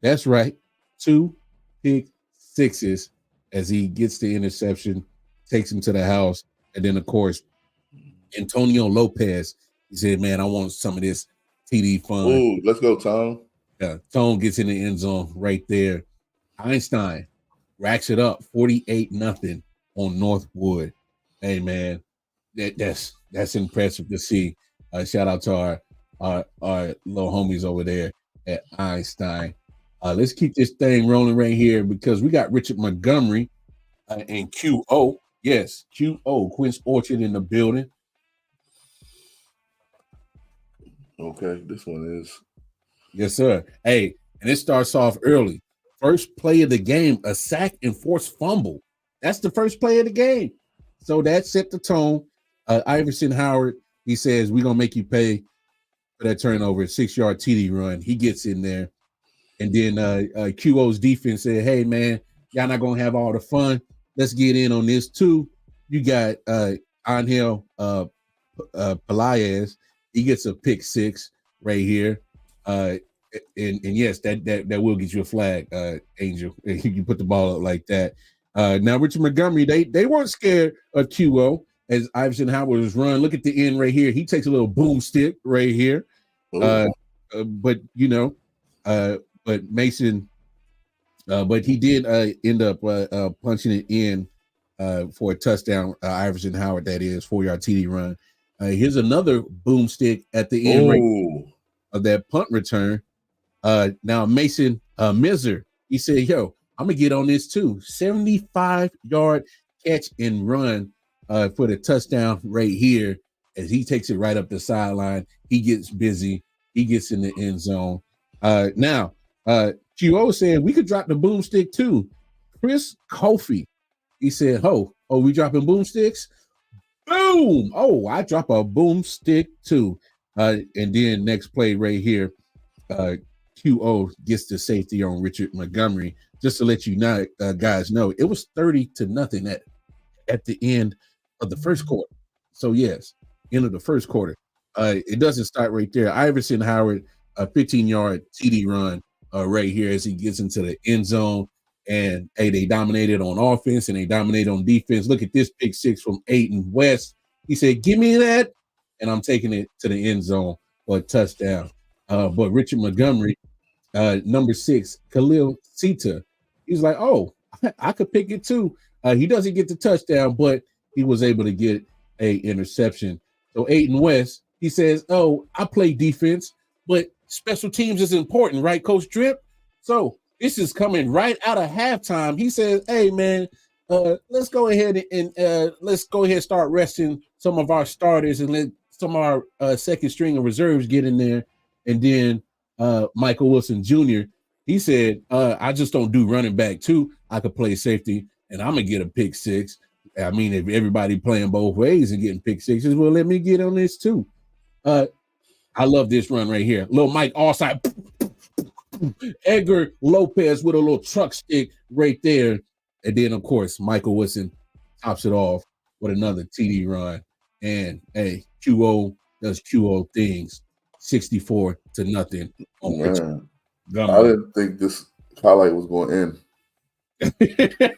That's right. 2 pick sixes as he gets the interception, takes him to the house. And then, of course, Antonio Lopez, he said, man, I want some of this TD fun. Ooh, let's go, Tom. Yeah, Tone gets in the end zone right there. Einstein racks it up 48-0 on Northwood. Hey, man, that's impressive to see. Shout out to our little homies over there at Einstein. Let's keep this thing rolling right here because we got Richard Montgomery and QO. Yes, QO, Quince Orchard in the building. Okay, this one is. Yes, sir. Hey, and it starts off early. First play of the game, a sack and forced fumble. That's the first play of the game. So that set the tone. Iverson Howard, he says, we're going to make you pay for that turnover, 6-yard TD run. He gets in there. And then QO's defense said, hey, man, y'all not going to have all the fun. Let's get in on this, too. You got Angel Pelaez. He gets a pick six right here. And yes, that will get you a flag, Angel. You put the ball up like that. Now, Richard Montgomery, they weren't scared of QO as Iverson Howard was run. Look at the end right here. He takes a little boomstick right here. But Mason, but he did end up punching it in for a touchdown. Iverson Howard, that is, 4-yard TD run. Here's another boomstick at the end right of that punt return. Now Mason Mizer, he said, yo, I'm gonna get on this too. 75-yard catch and run for the touchdown right here as he takes it right up the sideline. He gets busy. He gets in the end zone. Now, QO said we could drop the boomstick too. Chris Kofi, he said, oh, we dropping boomsticks? Boom! Oh, I drop a boomstick too. And then next play right here, QO gets the safety on Richard Montgomery. Just to let you know, guys know, it was 30-0 at the end of the first quarter. So yes, end of the first quarter. It doesn't start right there. Iverson Howard, a 15-yard TD run right here as he gets into the end zone. And hey, they dominated on offense and they dominated on defense. Look at this pick six from Aiden West. He said, give me that. And I'm taking it to the end zone for a touchdown. But Richard Montgomery, number 6, Khalil Sita, he's like, oh, I could pick it too. He doesn't get the touchdown, but he was able to get a interception. So Aiden West, he says, oh, I play defense, but special teams is important, right, Coach Drip? So this is coming right out of halftime. He says, hey, man, let's go ahead and start resting some of our starters and let some of our second string of reserves get in there. And then Michael Wilson Jr., he said, I just don't do running back too. I could play safety, and I'm going to get a pick six. I mean, if everybody playing both ways and getting pick sixes, well, let me get on this too. I love this run right here. Little Mike offside. Edgar Lopez with a little truck stick right there. And then, of course, Michael Wilson tops it off with another TD run. And, hey, QO does QO things. 64-0 on Richard. I didn't think this highlight was going to end. It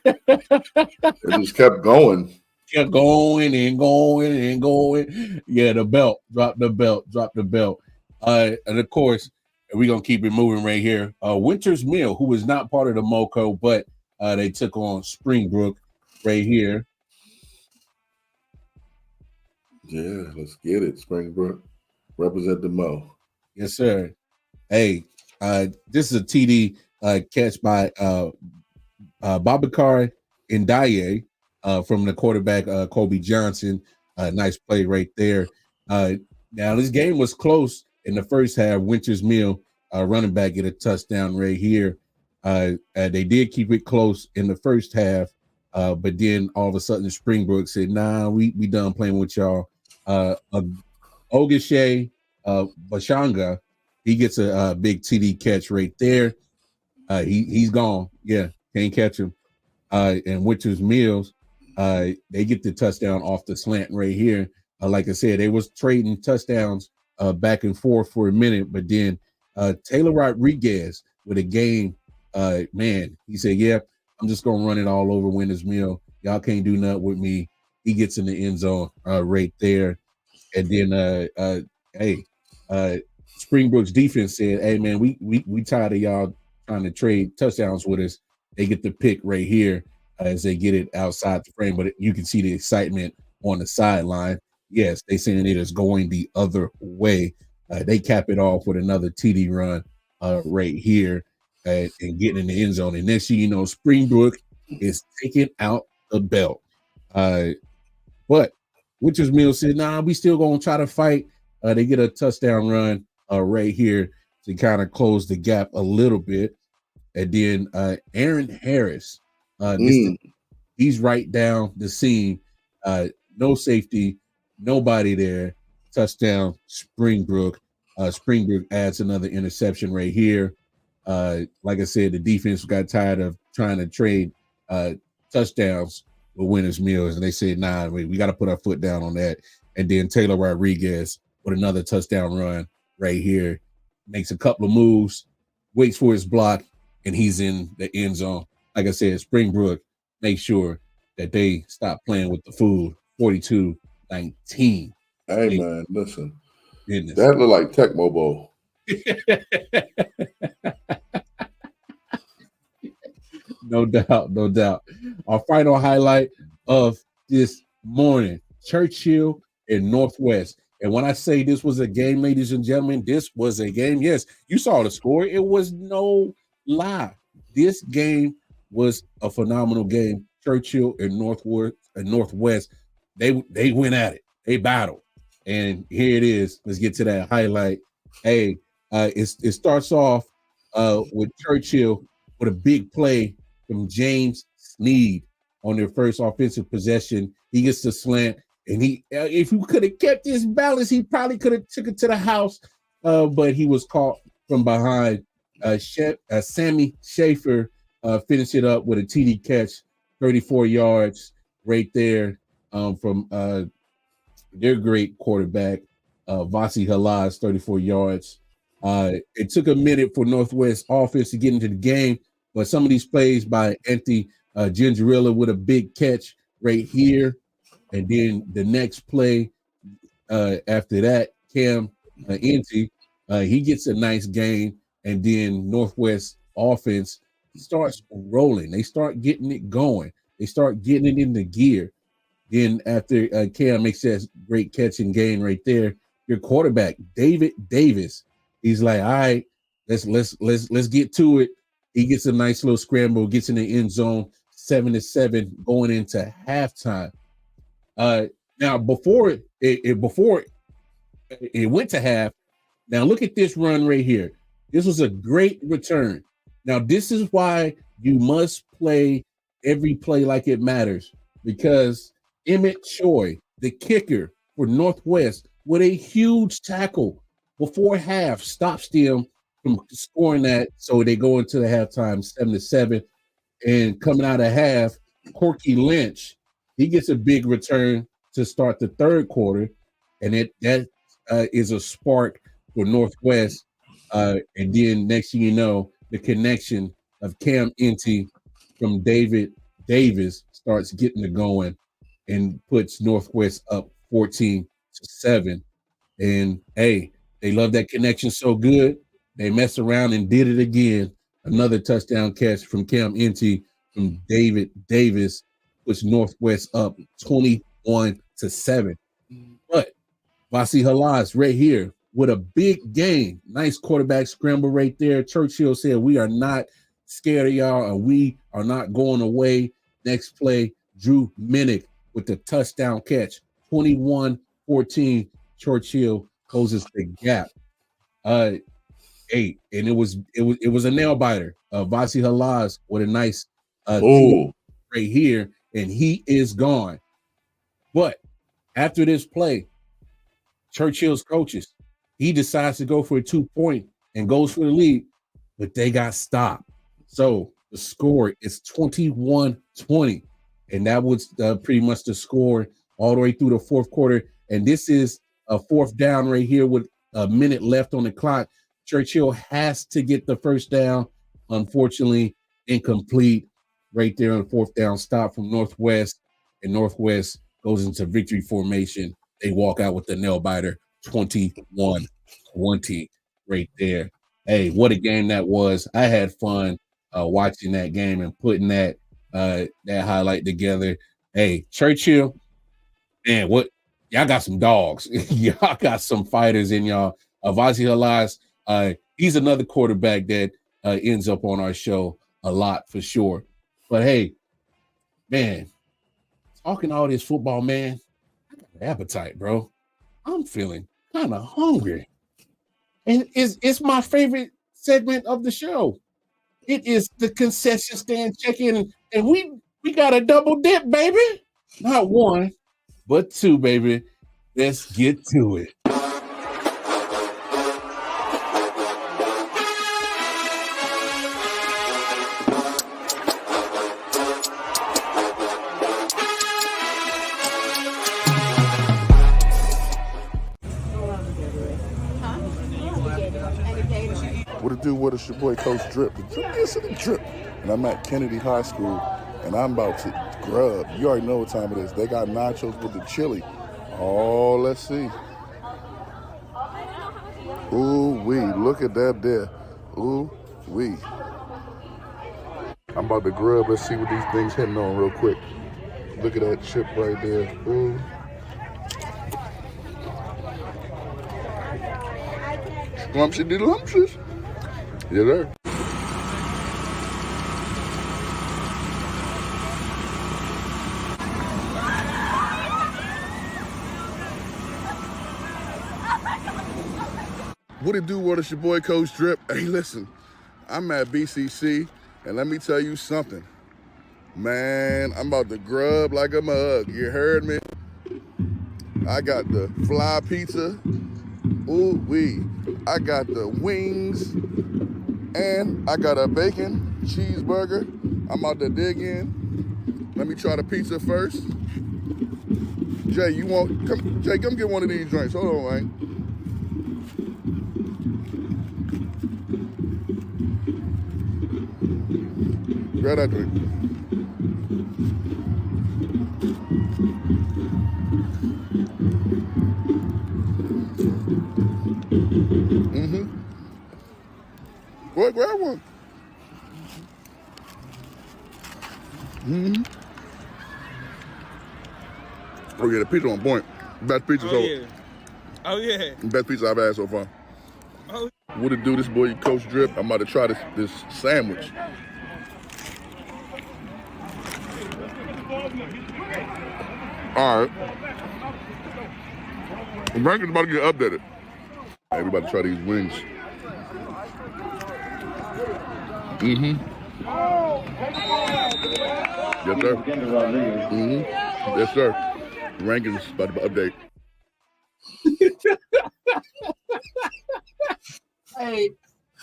just kept going. Kept going and going and going. Yeah, the belt. Drop the belt. And, of course, we're going to keep it moving right here. Winters Mill, who is not part of the MoCo, but they took on Springbrook right here. Yeah, let's get it. Springbrook, represent the Mo. Yes, sir. Hey, this is a TD catch by Babakar Ndiaye from the quarterback, Kobe Johnson. Nice play right there. Now, this game was close in the first half. Winters Mill, running back, get a touchdown right here. They did keep it close in the first half, but then all of a sudden Springbrook said, nah, we done playing with y'all. A Ogashay Bashanga, he gets a big TD catch right there. He's gone. Yeah, can't catch him. And Winters Mills, they get the touchdown off the slant right here. Like I said, they was trading touchdowns back and forth for a minute, but then Taylor Rodriguez with a game, man, he said, yeah, I'm just going to run it all over Winters Mill. Y'all can't do nothing with me. He gets in the end zone right there. And then, Springbrook's defense said, hey, man, we tired of y'all trying to trade touchdowns with us. They get the pick right here as they get it outside the frame, but you can see the excitement on the sideline. Yes, they saying it is going the other way. They cap it off with another TD run right here and getting in the end zone. And next thing you know, Springbrook is taking out the belt. But Winters Mills said, nah, we still going to try to fight. They get a touchdown run right here to kind of close the gap a little bit. And then Aaron Harris, he's right down the scene. No safety, nobody there. Touchdown, Springbrook. Springbrook adds another interception right here. Like I said, the defense got tired of trying to trade touchdowns with Winters Mills, and they said, nah, we got to put our foot down on that. And then Taylor Rodriguez with another touchdown run right here. Makes a couple of moves, waits for his block, and he's in the end zone. Like I said, Springbrook make sure that they stop playing with the food. 42-19. Hey, man, listen. Goodness. That look like Tecmo Bowl. No doubt, no doubt. Our final highlight of this morning, Churchill and Northwest. And when I say this was a game, ladies and gentlemen, this was a game. Yes, you saw the score. It was no lie. This game was a phenomenal game. Churchill and Northwest, they went at it. They battled. And here it is. Let's get to that highlight. Hey, it starts off with Churchill with a big play from James Sneed on their first offensive possession. He gets the slant, and if he could have kept his balance, he probably could have took it to the house, but he was caught from behind. Sammy Schaefer finished it up with a TD catch, 34 yards right there from their great quarterback, Vasi Halaz, 34 yards. It took a minute for Northwest offense to get into the game, but some of these plays by Anthony Gingerilla with a big catch right here. And then the next play after that, Cam Inti, he gets a nice gain. And then Northwest offense starts rolling. They start getting it going. They start getting it into gear. Then after Cam makes that great catch and gain right there, your quarterback, David Davis, he's like, all right, let's get to it. He gets a nice little scramble, gets in the end zone, 7-7 going into halftime. Now before it went to half, now look at this run right here. This was a great return. Now this is why you must play every play like it matters, because Emmett Choi, the kicker for Northwest, with a huge tackle before half, stops them from scoring that. So they go into the halftime 7-7. And coming out of half, Corky Lynch, he gets a big return to start the third quarter. And that is a spark for Northwest. And then next thing you know, the connection of Cam Inti from David Davis starts getting it going and puts Northwest up 14-7. And hey, they love that connection so good, they messed around and did it again. Another touchdown catch from Cam Inti from David Davis puts Northwest up 21-7. But Vasi Halaz right here with a big game. Nice quarterback scramble right there. Churchill said, we are not scared of y'all, and we are not going away. Next play, Drew Minnick with the touchdown catch. 21-14. Churchill closes the gap. And it was a nail biter. Vasi Halaz with a nice right here, and he is gone. But after this play, Churchill's coaches. He decides to go for a 2-point and goes for the lead, but they got stopped. So the score is 21-20. And that was pretty much the score all the way through the fourth quarter. And this is a fourth down right here with a minute left on the clock. Churchill has to get the first down. Unfortunately, incomplete right there on the fourth down stop from Northwest. And Northwest goes into victory formation. They walk out with the nail biter, 21-20 right there. Hey, what a game that was. I had fun watching that game and putting that highlight together. Hey, Churchill, man, what y'all got some dogs. Y'all got some fighters in y'all. Vazi Halas, he's another quarterback that ends up on our show a lot for sure. But hey, man, talking all this football, man, I got an appetite, bro. I'm feeling kind of hungry. And it's my favorite segment of the show. It is the concession stand check-in, and we got a double dip, baby. Not one, but two, baby. Let's get to it. What it do? What it's your boy Coach Drip. The drip is the drip. And I'm at Kennedy High School, and I'm about to grub. You already know what time it is. They got nachos with the chili. Oh, let's see. Ooh wee, look at that there. Ooh wee. I'm about to grub. Let's see what these things hitting on real quick. Look at that chip right there. Ooh. Scrumptious delumptious. Yes, sir. What it do? What is your boy Coach Drip? Hey, listen, I'm at BCC, and let me tell you something. Man, I'm about to grub like a mug. You heard me? I got the fly pizza. Ooh wee. I got the wings, and I got a bacon cheeseburger. I'm about to dig in. Let me try the pizza first. Jay, come get one of these drinks. Hold on, man. Grab that drink. Boy, grab one. Oh yeah, the pizza on point. Best pizza Oh yeah. Best pizza I've had so far. Oh. What it do? This boy Coach Drip. I'm about to try this sandwich. All right. The rank is about to get updated. Everybody try these wings. Yes, sir. Yes, sir. The ranking is about to update. Hey,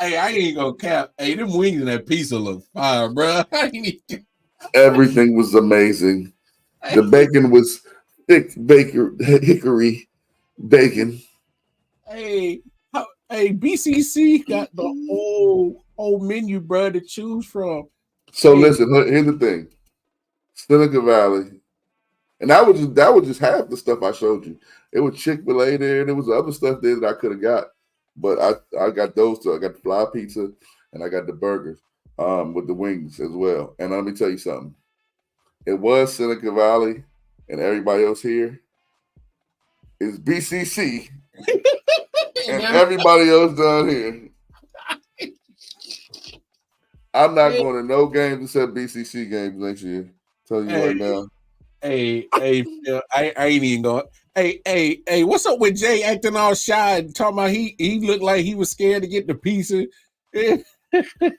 I ain't gonna cap. Hey, them wings and that pizza look fire, bro. Everything was amazing. The bacon was thick hickory bacon. Hey, BCC got the whole menu, bro, to choose from. So listen, here's the thing. Seneca Valley, and that was just half the stuff I showed you. It was Chick-fil-A there, and there was other stuff there that I could have got. But I got those two. I got the fly pizza and I got the burgers with the wings as well. And let me tell you something. It was Seneca Valley, and everybody else here is BCC, and everybody else down here. I'm not going to no games except BCC games next year. Tell you right now. I ain't even going. Hey, what's up with Jay acting all shy and talking about he looked like he was scared to get the pizza? I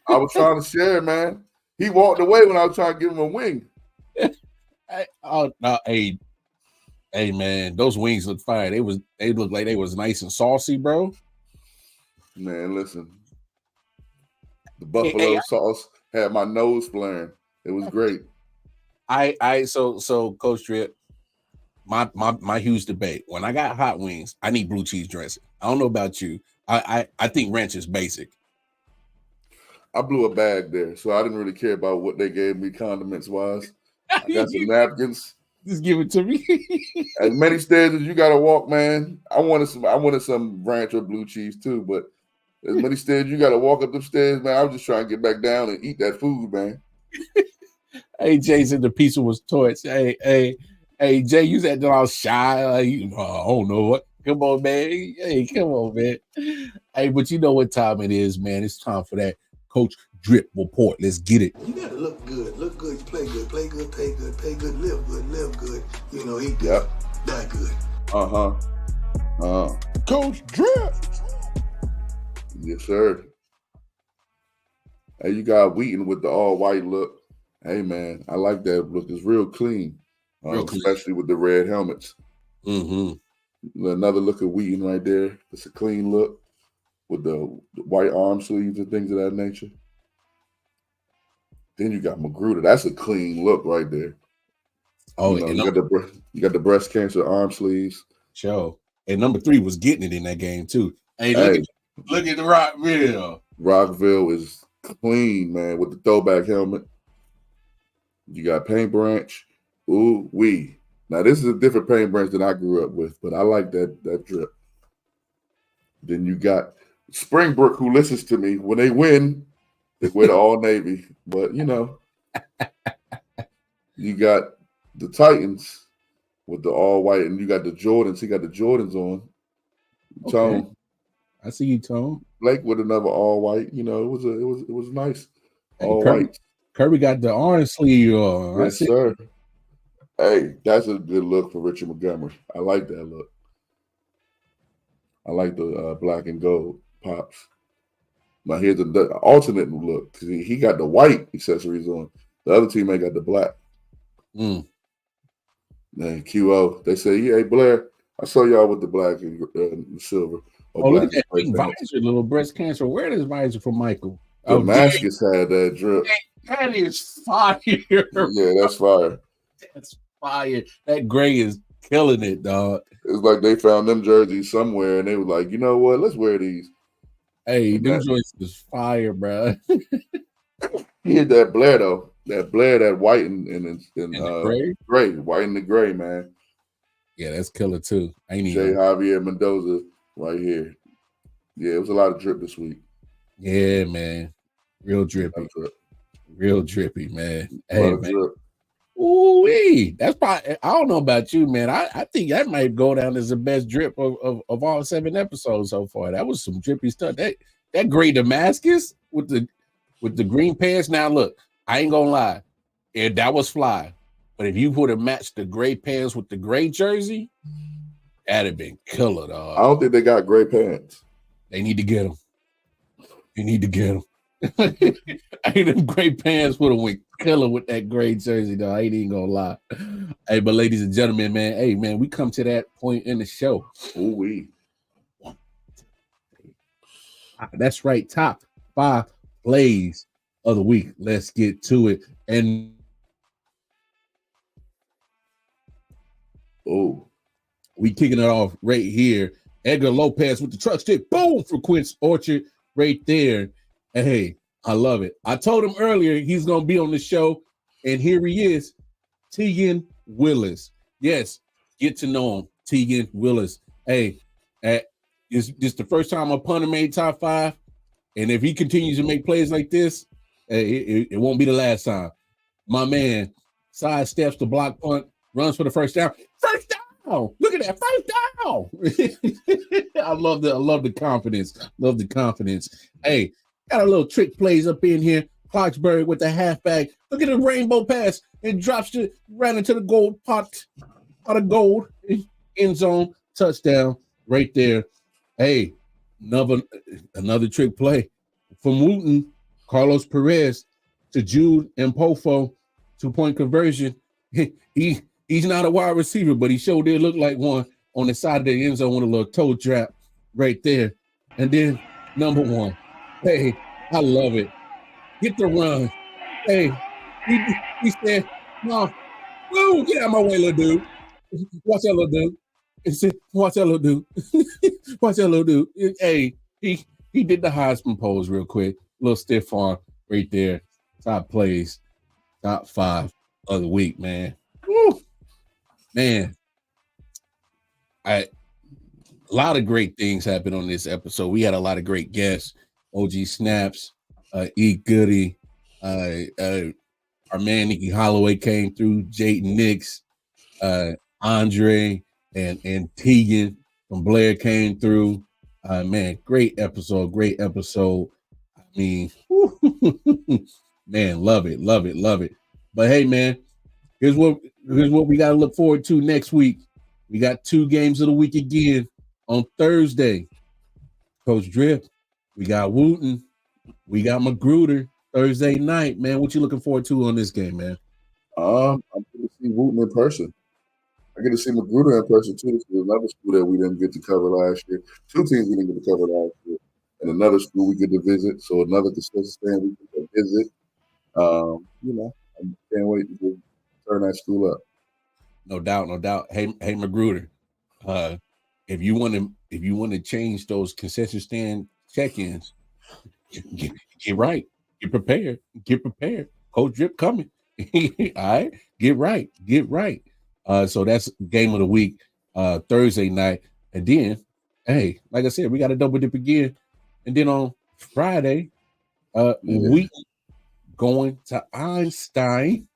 was trying to share, man. He walked away when I was trying to give him a wing. Hey man, those wings look fire. They look like they was nice and saucy, bro. Man, listen. The buffalo sauce had my nose flaring. It was great. So Coach Drip, my huge debate. When I got hot wings, I need blue cheese dressing. I don't know about you. I think ranch is basic. I blew a bag there, so I didn't really care about what they gave me condiments wise. I got some napkins. Just give it to me. As many stairs as you gotta walk, man. I wanted some ranch or blue cheese too, but as many stairs you gotta walk up the stairs, man. I was just trying to get back down and eat that food, man. Hey, Jason, the pizza was torched. Hey, Jay, you said that I was shy. I don't know what. Come on, man. Hey, come on, man. Hey, but you know what time it is, man. It's time for that Coach Drip report. Let's get it. You gotta look good, play good, pay good, live good. You know, eat good, die good. Coach Drip. Yes, sir. Hey, you got Wheaton with the all white look. Hey, man, I like that look. It's real clean, especially with the red helmets. Another look at Wheaton right there. It's a clean look with the white arm sleeves and things of that nature. Then you got Magruder. That's a clean look right there. Oh, you got the breast cancer arm sleeves. Sure. And number 3 was getting it in that game too. Hey, look at the Rockville. Rockville is clean, man, with the throwback helmet. You got Paint Branch. Ooh, wee. Now, this is a different Paint Branch than I grew up with, but I like that drip. Then you got Springbrook, who listens to me. When they win, they wear the all Navy. But, you know, you got the Titans with the all white, and you got the Jordans. He got the Jordans on. Tone. Okay. I see you, Tone. Blake with another all white. You know, it was nice. All Kirby, white. Kirby got the orange sleeve on. Yes, sir. Hey, that's a good look for Richard Montgomery. I like that look. I like the black and gold pops. Now here's the alternate look. He got the white accessories on. The other teammate got the black. Man, QO. They say, hey, Blair, I saw y'all with the black and silver. Look at that big visor, little breast cancer. Where is visor for Michael? Damascus had that drip. That is fire. Yeah, that's fire. That's fire. That gray is killing it, dog. It's like they found them jerseys somewhere and they were like, you know what? Let's wear these. Hey, them joints is fire, bro. He had that Blair though. That Blair, that white and gray, white and the gray, man. Yeah, that's killer too. J. Javier Mendoza right here. Yeah, it was a lot of drip this week. Yeah, man. Real drippy. Real drippy, man. Hey, man. Ooh-wee. That's probably, I don't know about you, man. I think that might go down as the best drip of all 7 episodes so far. That was some drippy stuff. That gray Damascus with the green pants. Now look, I ain't gonna lie. That was fly. But if you would have matched the gray pants with the gray jersey, that'd have been killer, dog. I don't think they got gray pants. They need to get them. They need to get them. I ain't them gray pants would have went killer with that gray jersey, though. I ain't even gonna lie. Hey, but ladies and gentlemen, man, hey, man, we come to that point in the show. Ooh-wee. That's right. Top 5 plays of the week. Let's get to it. And we kicking it off right here. Edgar Lopez with the truck stick. Boom for Quince Orchard right there. And hey, I love it. I told him earlier he's going to be on the show. And here he is, Tegan Willis. Yes, get to know him, Tegan Willis. Hey, it's the first time a punter made top 5. And if he continues to make plays like this, it won't be the last time. My man sidesteps the block punt, runs for the first down. First down! Look at that, first down! I love the confidence. Love the confidence. Hey, got a little trick plays up in here. Clarksburg with the halfback. Look at the rainbow pass. It drops right into the gold pot of gold. End zone touchdown right there. Hey, another trick play from Wooten. Carlos Perez to Jude and Pofo. 2-point conversion. He He's not a wide receiver, but he sure did look like one on the side of the end zone with a little toe trap right there. And then number one, hey, I love it. Get the run. Hey, he said, no, woo, get out of my way, little dude. Watch that little dude. He said, watch that little dude. Watch that little dude. Hey, he did the Heisman pose real quick. Little stiff arm right there. Top plays, top 5 of the week, man. Woo. Man, a lot of great things happened on this episode. We had a lot of great guests. OG Snaps, E. Goody, our man Nikki Holloway came through, Jayden Nix, Andre and Tegan from Blair came through. Man, great episode. I mean, man, love it. But hey, man, here's what we got to look forward to next week. We got 2 games of the week again on Thursday. Coach Drip, we got Wooten, we got Magruder Thursday night. Man, what you looking forward to on this game, man? I'm going to see Wooten in person. I get to see Magruder in person too. This is another school that we didn't get to cover last year. 2 teams we didn't get to cover last year, and another school we get to visit. So another concession stand we get to visit. I can't wait to turn that school up. No doubt. Hey, Magruder, if you want to change those concession stand check-ins, get right, get prepared. Coach Drip coming. All right, get right. So that's game of the week, Thursday night. And then, hey, like I said, we got to double dip again. And then on Friday, we going to Einstein.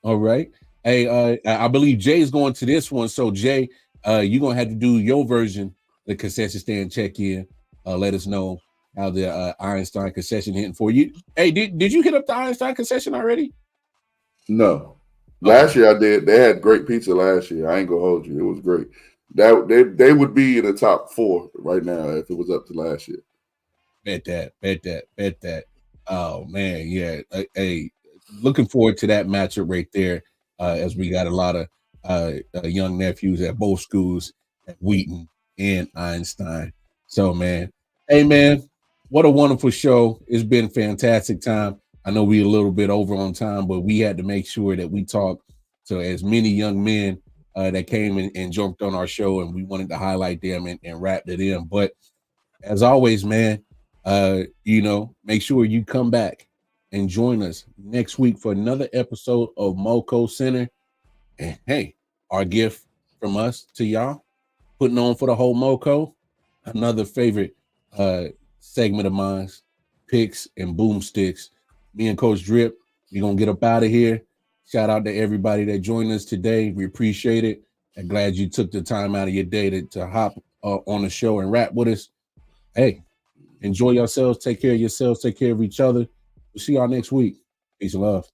All right. Hey, I believe Jay's going to this one. So Jay, you're gonna have to do your version, the concession stand check-in. Let us know how the Einstein concession hitting for you. Hey, did you hit up the Einstein concession already? No. Last year I did. They had great pizza last year. I ain't gonna hold you. It was great. They would be in the top 4 right now if it was up to last year. Bet that. Oh man, yeah. Hey, looking forward to that matchup right there. As we got a lot of young nephews at both schools, at Wheaton and Einstein. So man, hey man, what a wonderful show. It's been fantastic time. I know we a little bit over on time, but we had to make sure that we talked to as many young men that came and jumped on our show, and we wanted to highlight them and wrap it in. But as always, man, make sure you come back and join us next week for another episode of MoCo Center. And hey, our gift from us to y'all, putting on for the whole MoCo, another favorite segment of mine, picks and boomsticks. Me and Coach Drip, we're going to get up out of here. Shout out to everybody that joined us today. We appreciate it. I'm glad you took the time out of your day to hop on the show and rap with us. Hey, enjoy yourselves. Take care of yourselves. Take care of each other. We'll see y'all next week. Peace and love.